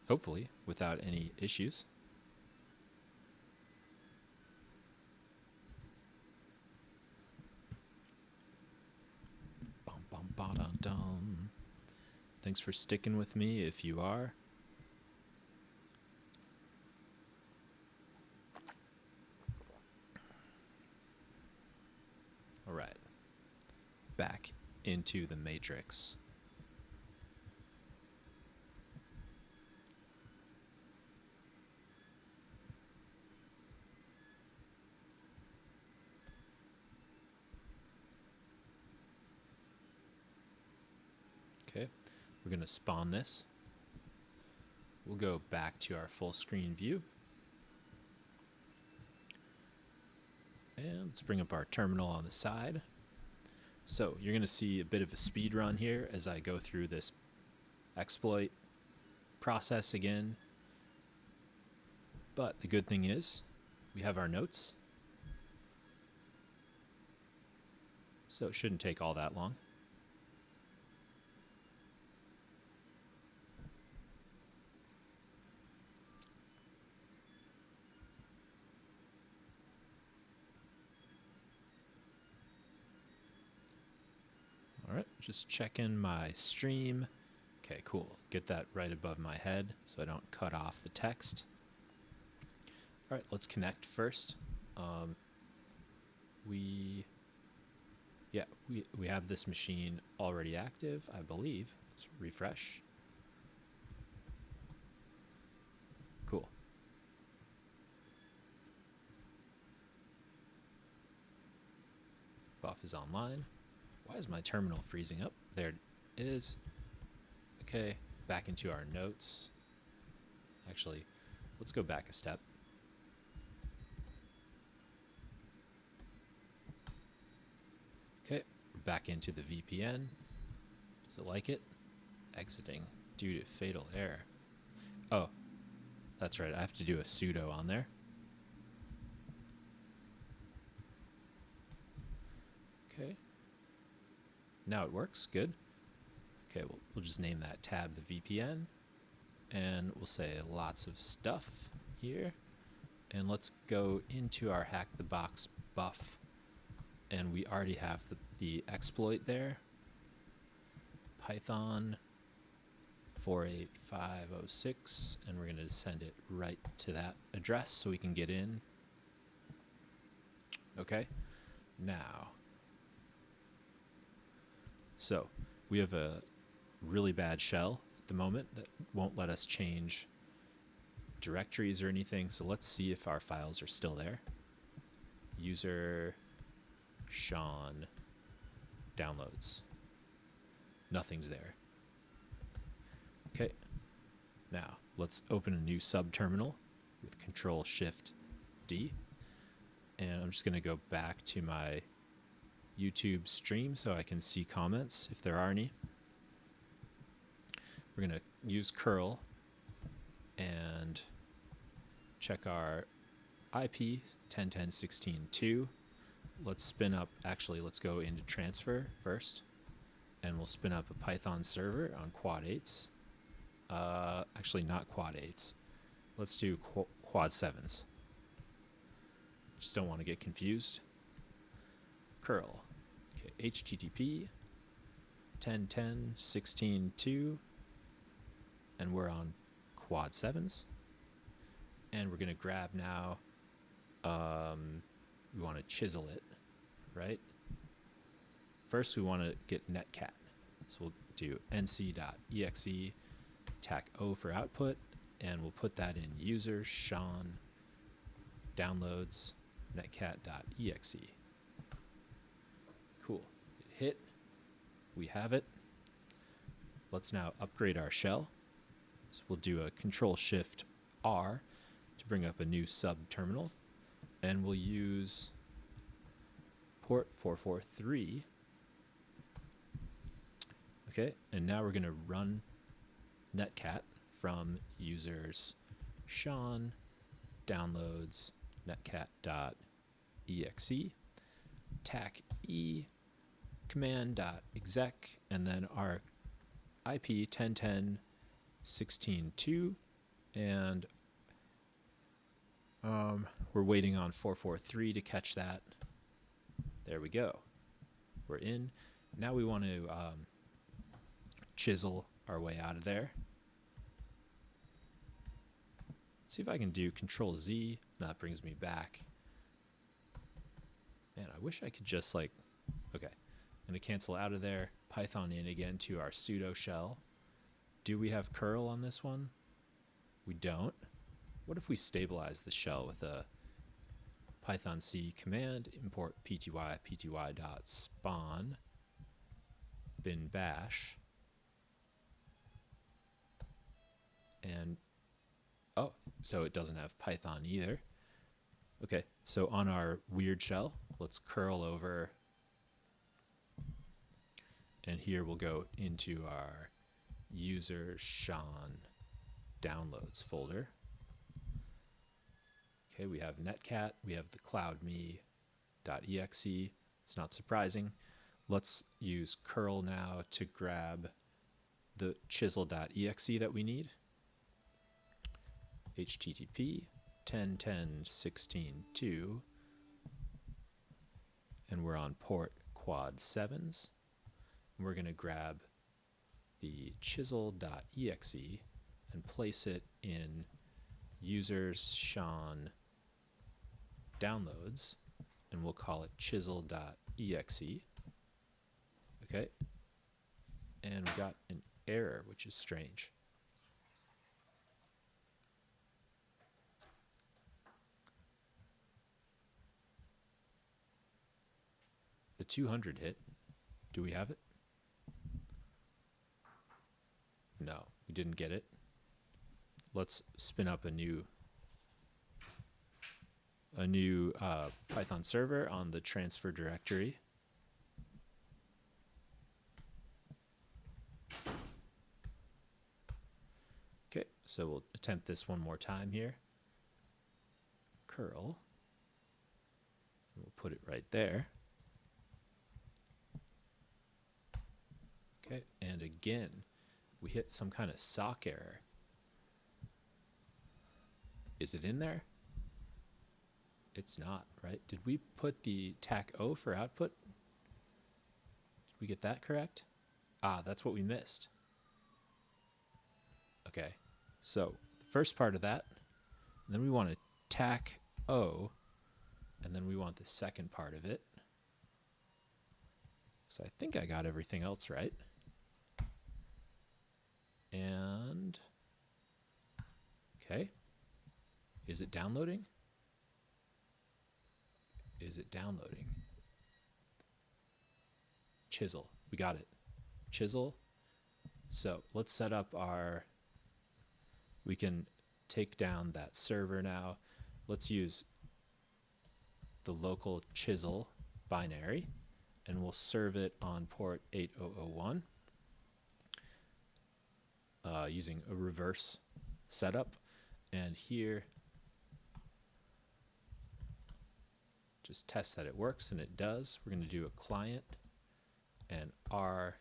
Hopefully, without any issues. Bum, bum, ba, dum, dum. Thanks for sticking with me if you are. All right. Back into the matrix. Okay, we're going to spawn this. We'll go back to our full screen view. And let's bring up our terminal on the side. So you're going to see a bit of a speed run here as I go through this exploit process again. But the good thing is we have our notes. So it shouldn't take all that long. All right, just checking my stream. Okay, cool. Get that right above my head so I don't cut off the text. All right, let's connect first. We have this machine already active, I believe. Let's refresh. Cool. Buff is online. Why is my terminal freezing up? There it is. Okay, back into our notes. Actually, let's go back a step. Okay, we're back into the VPN. Does it like it? Exiting due to fatal error. Oh, that's right. I have to do a sudo on there. Okay. Now it works. Good. Okay, we'll just name that tab the VPN. And we'll say lots of stuff here. And let's go into our HackTheBox buff. And we already have the exploit there. Python 48506. And we're going to send it right to that address so we can get in. Okay. Now. So we have a really bad shell at the moment that won't let us change directories or anything. So let's see if our files are still there. User Sean downloads. Nothing's there. Okay. Now let's open a new subterminal with Control-Shift-D. And I'm just going to go back to my YouTube stream so I can see comments if there are any. We're going to use curl and check our IP 10.10.16.2. Let's spin up, actually let's go into transfer first, and we'll spin up a Python server on quad 8s. Actually not quad 8s. Let's do quad 7s. Just don't want to get confused. Curl. Okay, HTTP 10.10.16.2, and we're on quad 7s. And we're going to grab now, we want to chisel it, right? First we want to get netcat. So we'll do nc.exe, tac O for output, and we'll put that in user Sean downloads netcat.exe. Cool. It hit. We have it. Let's now upgrade our shell. So we'll do a Control-Shift-R to bring up a new subterminal, and we'll use port 443. Okay, and now we're going to run netcat from users Sean downloads netcat.exe, tac E command.exec, and then our IP 10.10.16.2, and we're waiting on 443 to catch that. There we go. We're in. Now we want to chisel our way out of there. See if I can do Control Z. No, that brings me back. Man, I wish I could just like, okay, I'm going to cancel out of there, Python in again to our sudo shell. Do we have curl on this one? We don't. What if we stabilize the shell with a Python C command, import pty.spawn bin bash, and oh, so it doesn't have Python either. Okay, so on our weird shell, let's curl over, and here we'll go into our user Sean downloads folder. Okay, we have netcat, we have the cloudme.exe. It's not surprising. Let's use curl now to grab the chisel.exe that we need. HTTP 10.10.16.2, and we're on port quad 7s. And we're going to grab the chisel.exe and place it in users Sean downloads, and we'll call it chisel.exe. Okay, and we got an error, which is strange. The 200 hit. Do we have it? No, we didn't get it. Let's spin up a new Python server on the transfer directory. Okay, so we'll attempt this one more time here. Curl. We'll put it right there. Okay, and again, we hit some kind of sock error. Is it in there? It's not, right? Did we put the TAC O for output? Did we get that correct? Ah, that's what we missed. Okay, so the first part of that, and then we want to TAC O, and then we want the second part of it. So I think I got everything else right. And, okay. Is it downloading? Is it downloading? Chisel, we got it. Chisel. So let's set up our, we can take down that server now. Let's use the local chisel binary, and we'll serve it on port 8001 using a reverse setup. And here, just test that it works, and it does. We're going to do a client and R,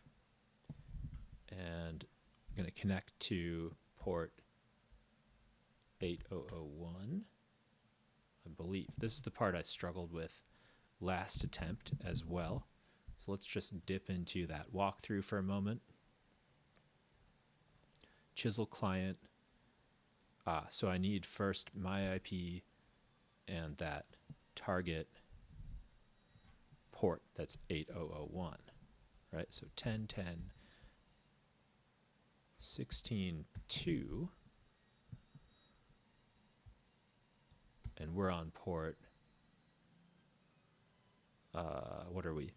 and we're going to connect to port 8001, I believe. This is the part I struggled with last attempt as well. So let's just dip into that walkthrough for a moment. Chisel client. So I need first my IP and that target port, that's 8001, right? So 10.10, 16.2, and we're on port, what are we?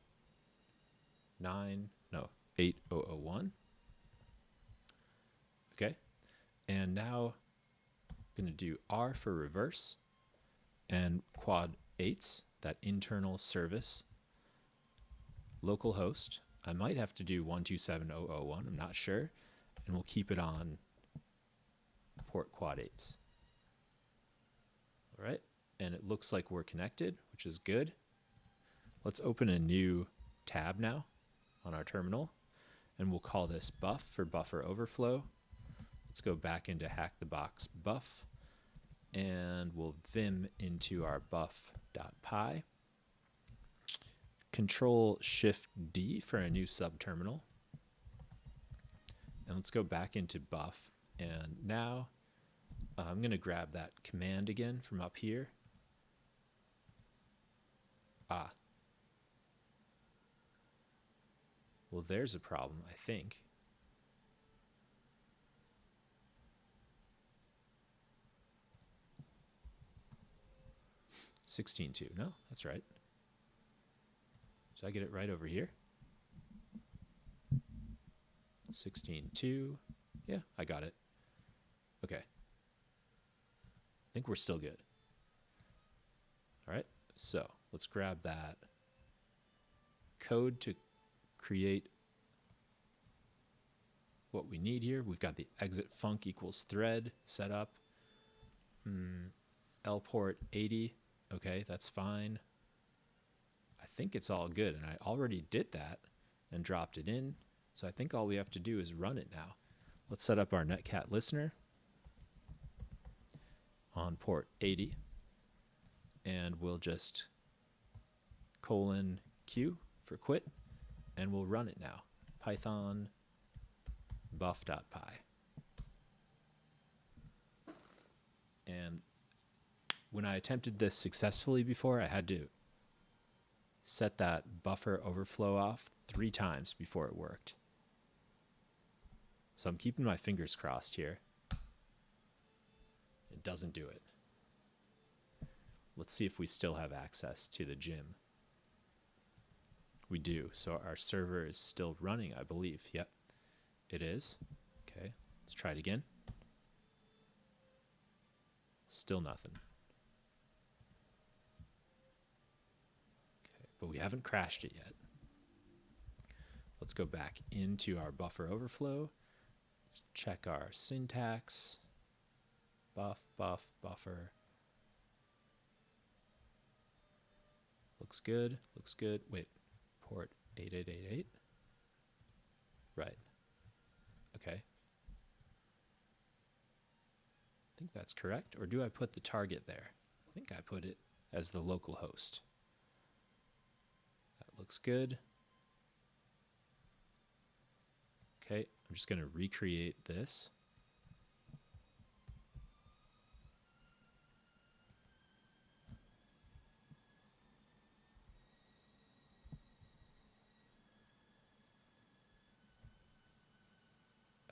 8001. Okay, and now I'm going to do R for reverse and quad 8s, that internal service, localhost. I might have to do 127.0.0.1, I'm not sure, and we'll keep it on port quad 8s. All right, and it looks like we're connected, which is good. Let's open a new tab now on our terminal, and we'll call this buff for buffer overflow. Let's go back into HackTheBox buff, and we'll vim into our buff.py. Control Shift D for a new subterminal. And let's go back into buff, and now I'm going to grab that command again from up here. Well, there's a problem, I think. $16.2, no, that's right. Did I get it right over here? 16.2, yeah, I got it. Okay. I think we're still good. All right, so let's grab that code to create what we need here. We've got the exit func equals thread set up. L port 80, okay, that's fine. I think it's all good, and I already did that and dropped it in, so I think all we have to do is run it now. Let's set up our netcat listener on port 80, and we'll just :Q for quit, and we'll run it now. Python buff.py. And when I attempted this successfully before, I had to set that buffer overflow off 3 times before it worked. So I'm keeping my fingers crossed here. It doesn't do it. Let's see if we still have access to the gym. We do, so our server is still running, I believe. Yep, it is. Okay, let's try it again. Still nothing. Okay, but we haven't crashed it yet. Let's go back into our buffer overflow, Let's check our syntax. Buff, buff, buffer. Looks good, looks good. Wait, port 8888. Right. Okay. I think that's correct. Or do I put the target there? I think I put it as the local host. That looks good. Okay, I'm just going to recreate this.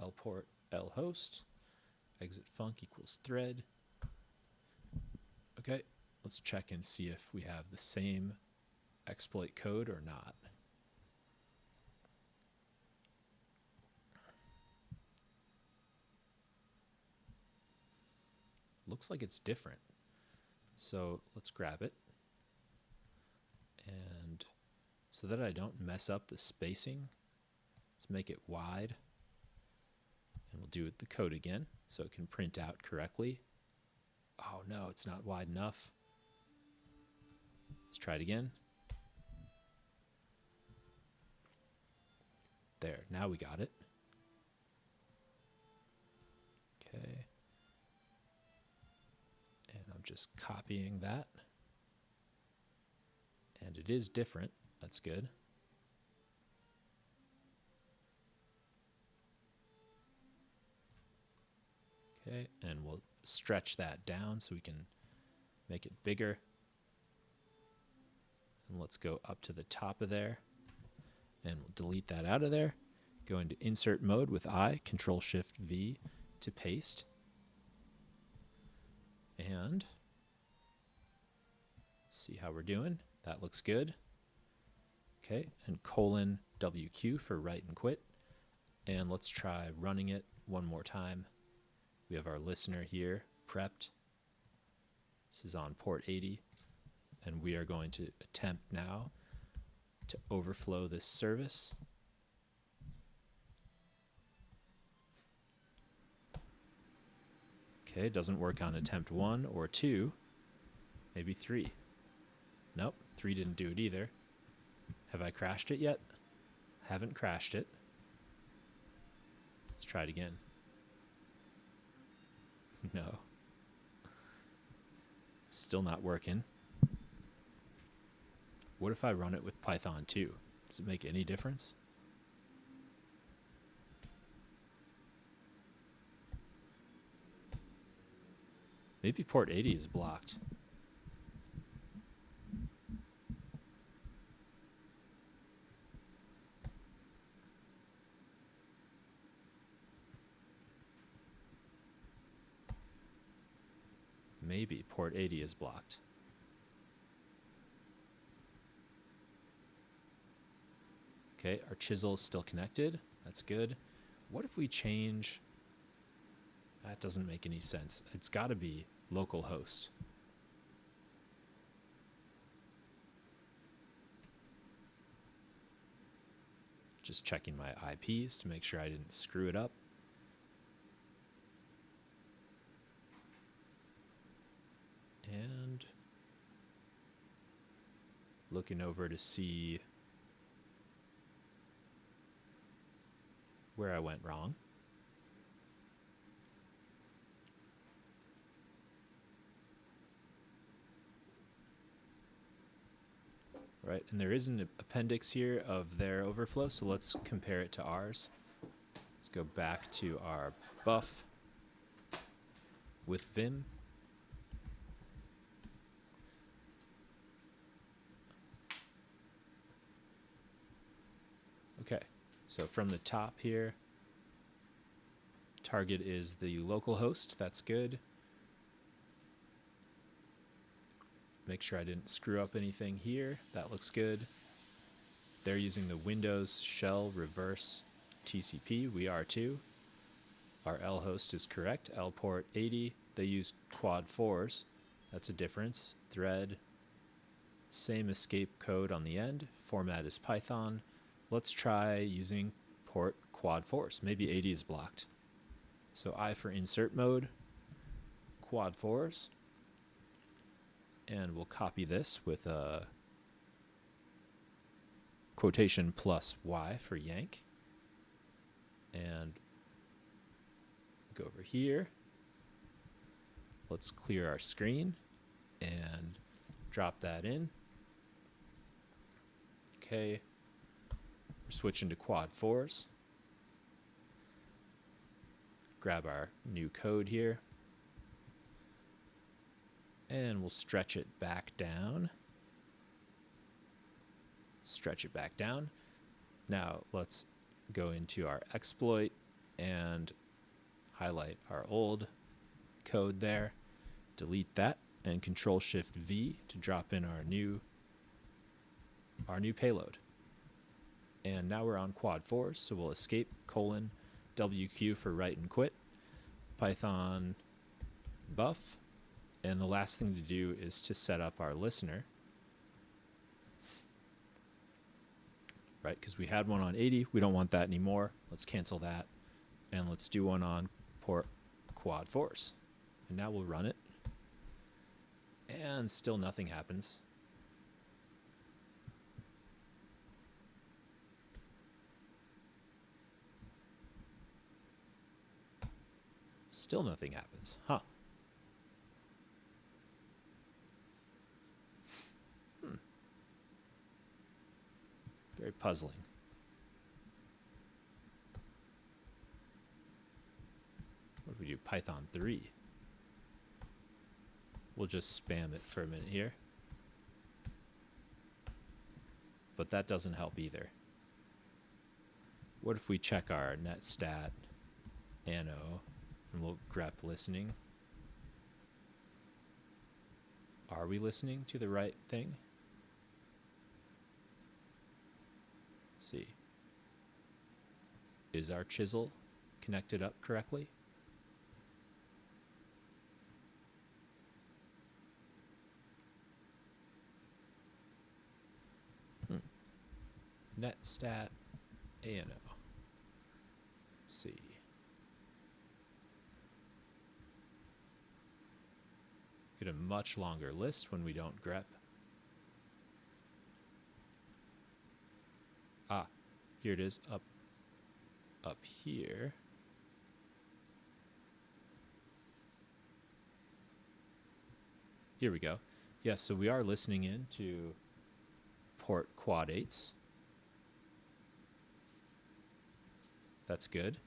Lport lhost, exit func equals thread. Okay, let's check and see if we have the same exploit code or not. Looks like it's different. So let's grab it. And so that I don't mess up the spacing, let's make it wide. And we'll do the code again so it can print out correctly. Oh no, it's not wide enough. Let's try it again. There, now we got it. Okay. And I'm just copying that. And it is different. That's good. Okay, and we'll stretch that down so we can make it bigger. And let's go up to the top of there. And we'll delete that out of there. Go into insert mode with I, Control-Shift-V to paste. And see how we're doing. That looks good. Okay, and :WQ for write and quit. And let's try running it one more time. We have our listener here prepped. This is on port 80. And we are going to attempt now to overflow this service. Okay, it doesn't work on attempt 1 or 2, maybe 3. Nope, 3 didn't do it either. Have I crashed it yet? Haven't crashed it. Let's try it again. No. Still not working. What if I run it with Python 2? Does it make any difference? Maybe port 80 is blocked. Maybe port 80 is blocked. Okay, our chisel is still connected. That's good. What if we change? That doesn't make any sense. It's got to be localhost. Just checking my IPs to make sure I didn't screw it up. And looking over to see where I went wrong. Right, and there is an appendix here of their overflow, so let's compare it to ours. Let's go back to our buff with Vim. Okay, so from the top here, target is the local host. That's good. Make sure I didn't screw up anything here. That looks good. They're using the Windows shell reverse TCP. We are too. Our L host is correct. L port 80. They use quad 4s. That's a difference. Thread. Same escape code on the end. Format is Python. Let's try using port quad 4s. Maybe 80 is blocked. So I for insert mode, quad 4s, and we'll copy this with a quotation plus Y for yank, and go over here. Let's clear our screen and drop that in. Okay, we're switching to quad 4s. Grab our new code here, and we'll stretch it back down. Stretch it back down. Now let's go into our exploit and highlight our old code there, delete that, and Control-Shift-V to drop in our new payload. And now we're on quad 4s, so we'll escape, WQ for write and quit, Python buff, and the last thing to do is to set up our listener, right? Because we had one on 80, we don't want that anymore. Let's cancel that, and let's do one on port quad 4s. And now we'll run it, and still nothing happens. Still nothing happens, huh? Very puzzling. What if we do Python 3? We'll just spam it for a minute here. But that doesn't help either. What if we check our netstat ANO and we'll grep listening? Are we listening to the right thing? Let's see. Is our chisel connected up correctly? Netstat ANO. Let's see. Get a much longer list when we don't grep. Ah, here it is, up here. Here we go. Yes, so we are listening in to port quad 8s. That's good.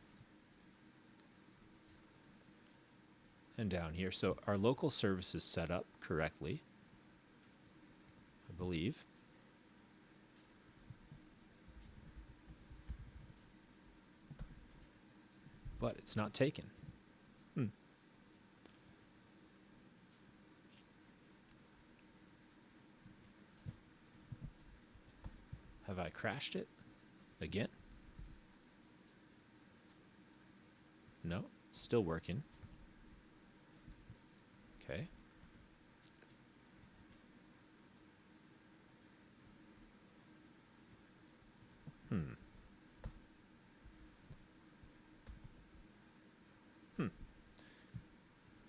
And down here, so our local service is set up correctly, I believe. But it's not taken. Have I crashed it again? No, still working. Okay.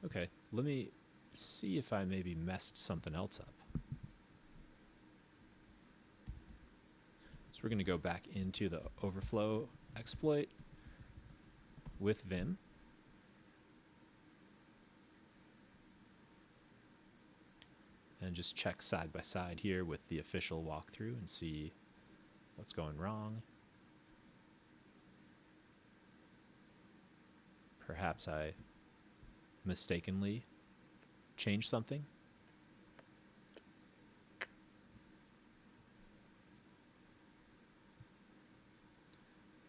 Okay, let me see if I maybe messed something else up. So we're going to go back into the overflow exploit with Vim. And just check side by side here with the official walkthrough and see what's going wrong. Perhaps I mistakenly changed something.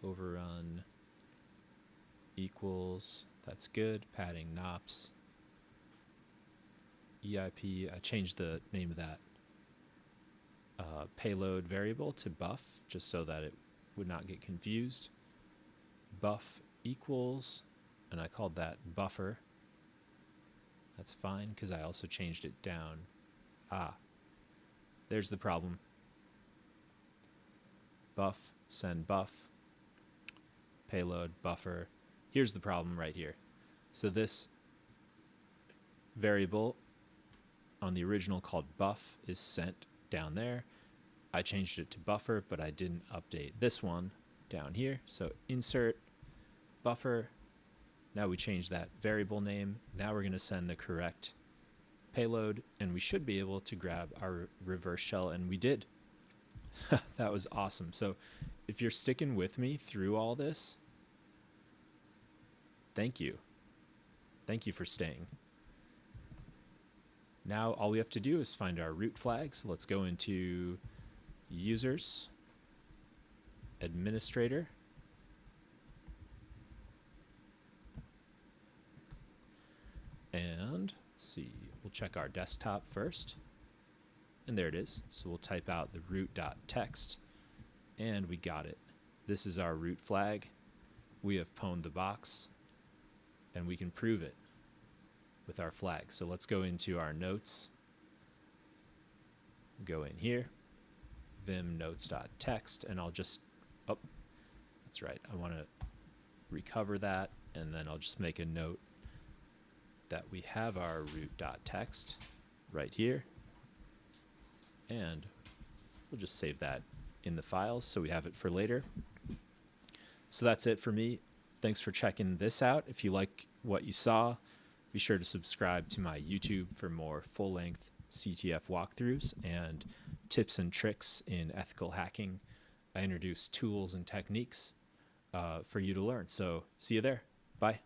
Overrun equals, that's good. Padding nops. EIP, I changed the name of that payload variable to buff, just so that it would not get confused. Buff equals, and I called that buffer. That's fine, because I also changed it down. Ah, there's the problem. Buff, send buff, payload, buffer. here's the problem right here. So this variable on the original called buff is sent down there. I changed it to buffer, but I didn't update this one down here. So insert buffer. Now we change that variable name. Now we're going to send the correct payload, and we should be able to grab our reverse shell, and we did. That was awesome. So if you're sticking with me through all this, thank you. Thank you for staying. Now all we have to do is find our root flags. Let's go into users, administrator, and let's see, we'll check our desktop first. And there it is. So we'll type out the root.txt, and we got it. This is our root flag. We have pwned the box, and we can prove it with our flag. So let's go into our notes. Go in here, vim notes.txt, and I'll just, oh, that's right. I want to recover that, and then I'll just make a note that we have our root.txt right here. And we'll just save that in the files so we have it for later. So that's it for me. Thanks for checking this out. If you like what you saw, be sure to subscribe to my YouTube for more full-length CTF walkthroughs and tips and tricks in ethical hacking. I introduce tools and techniques for you to learn. So see you there. Bye.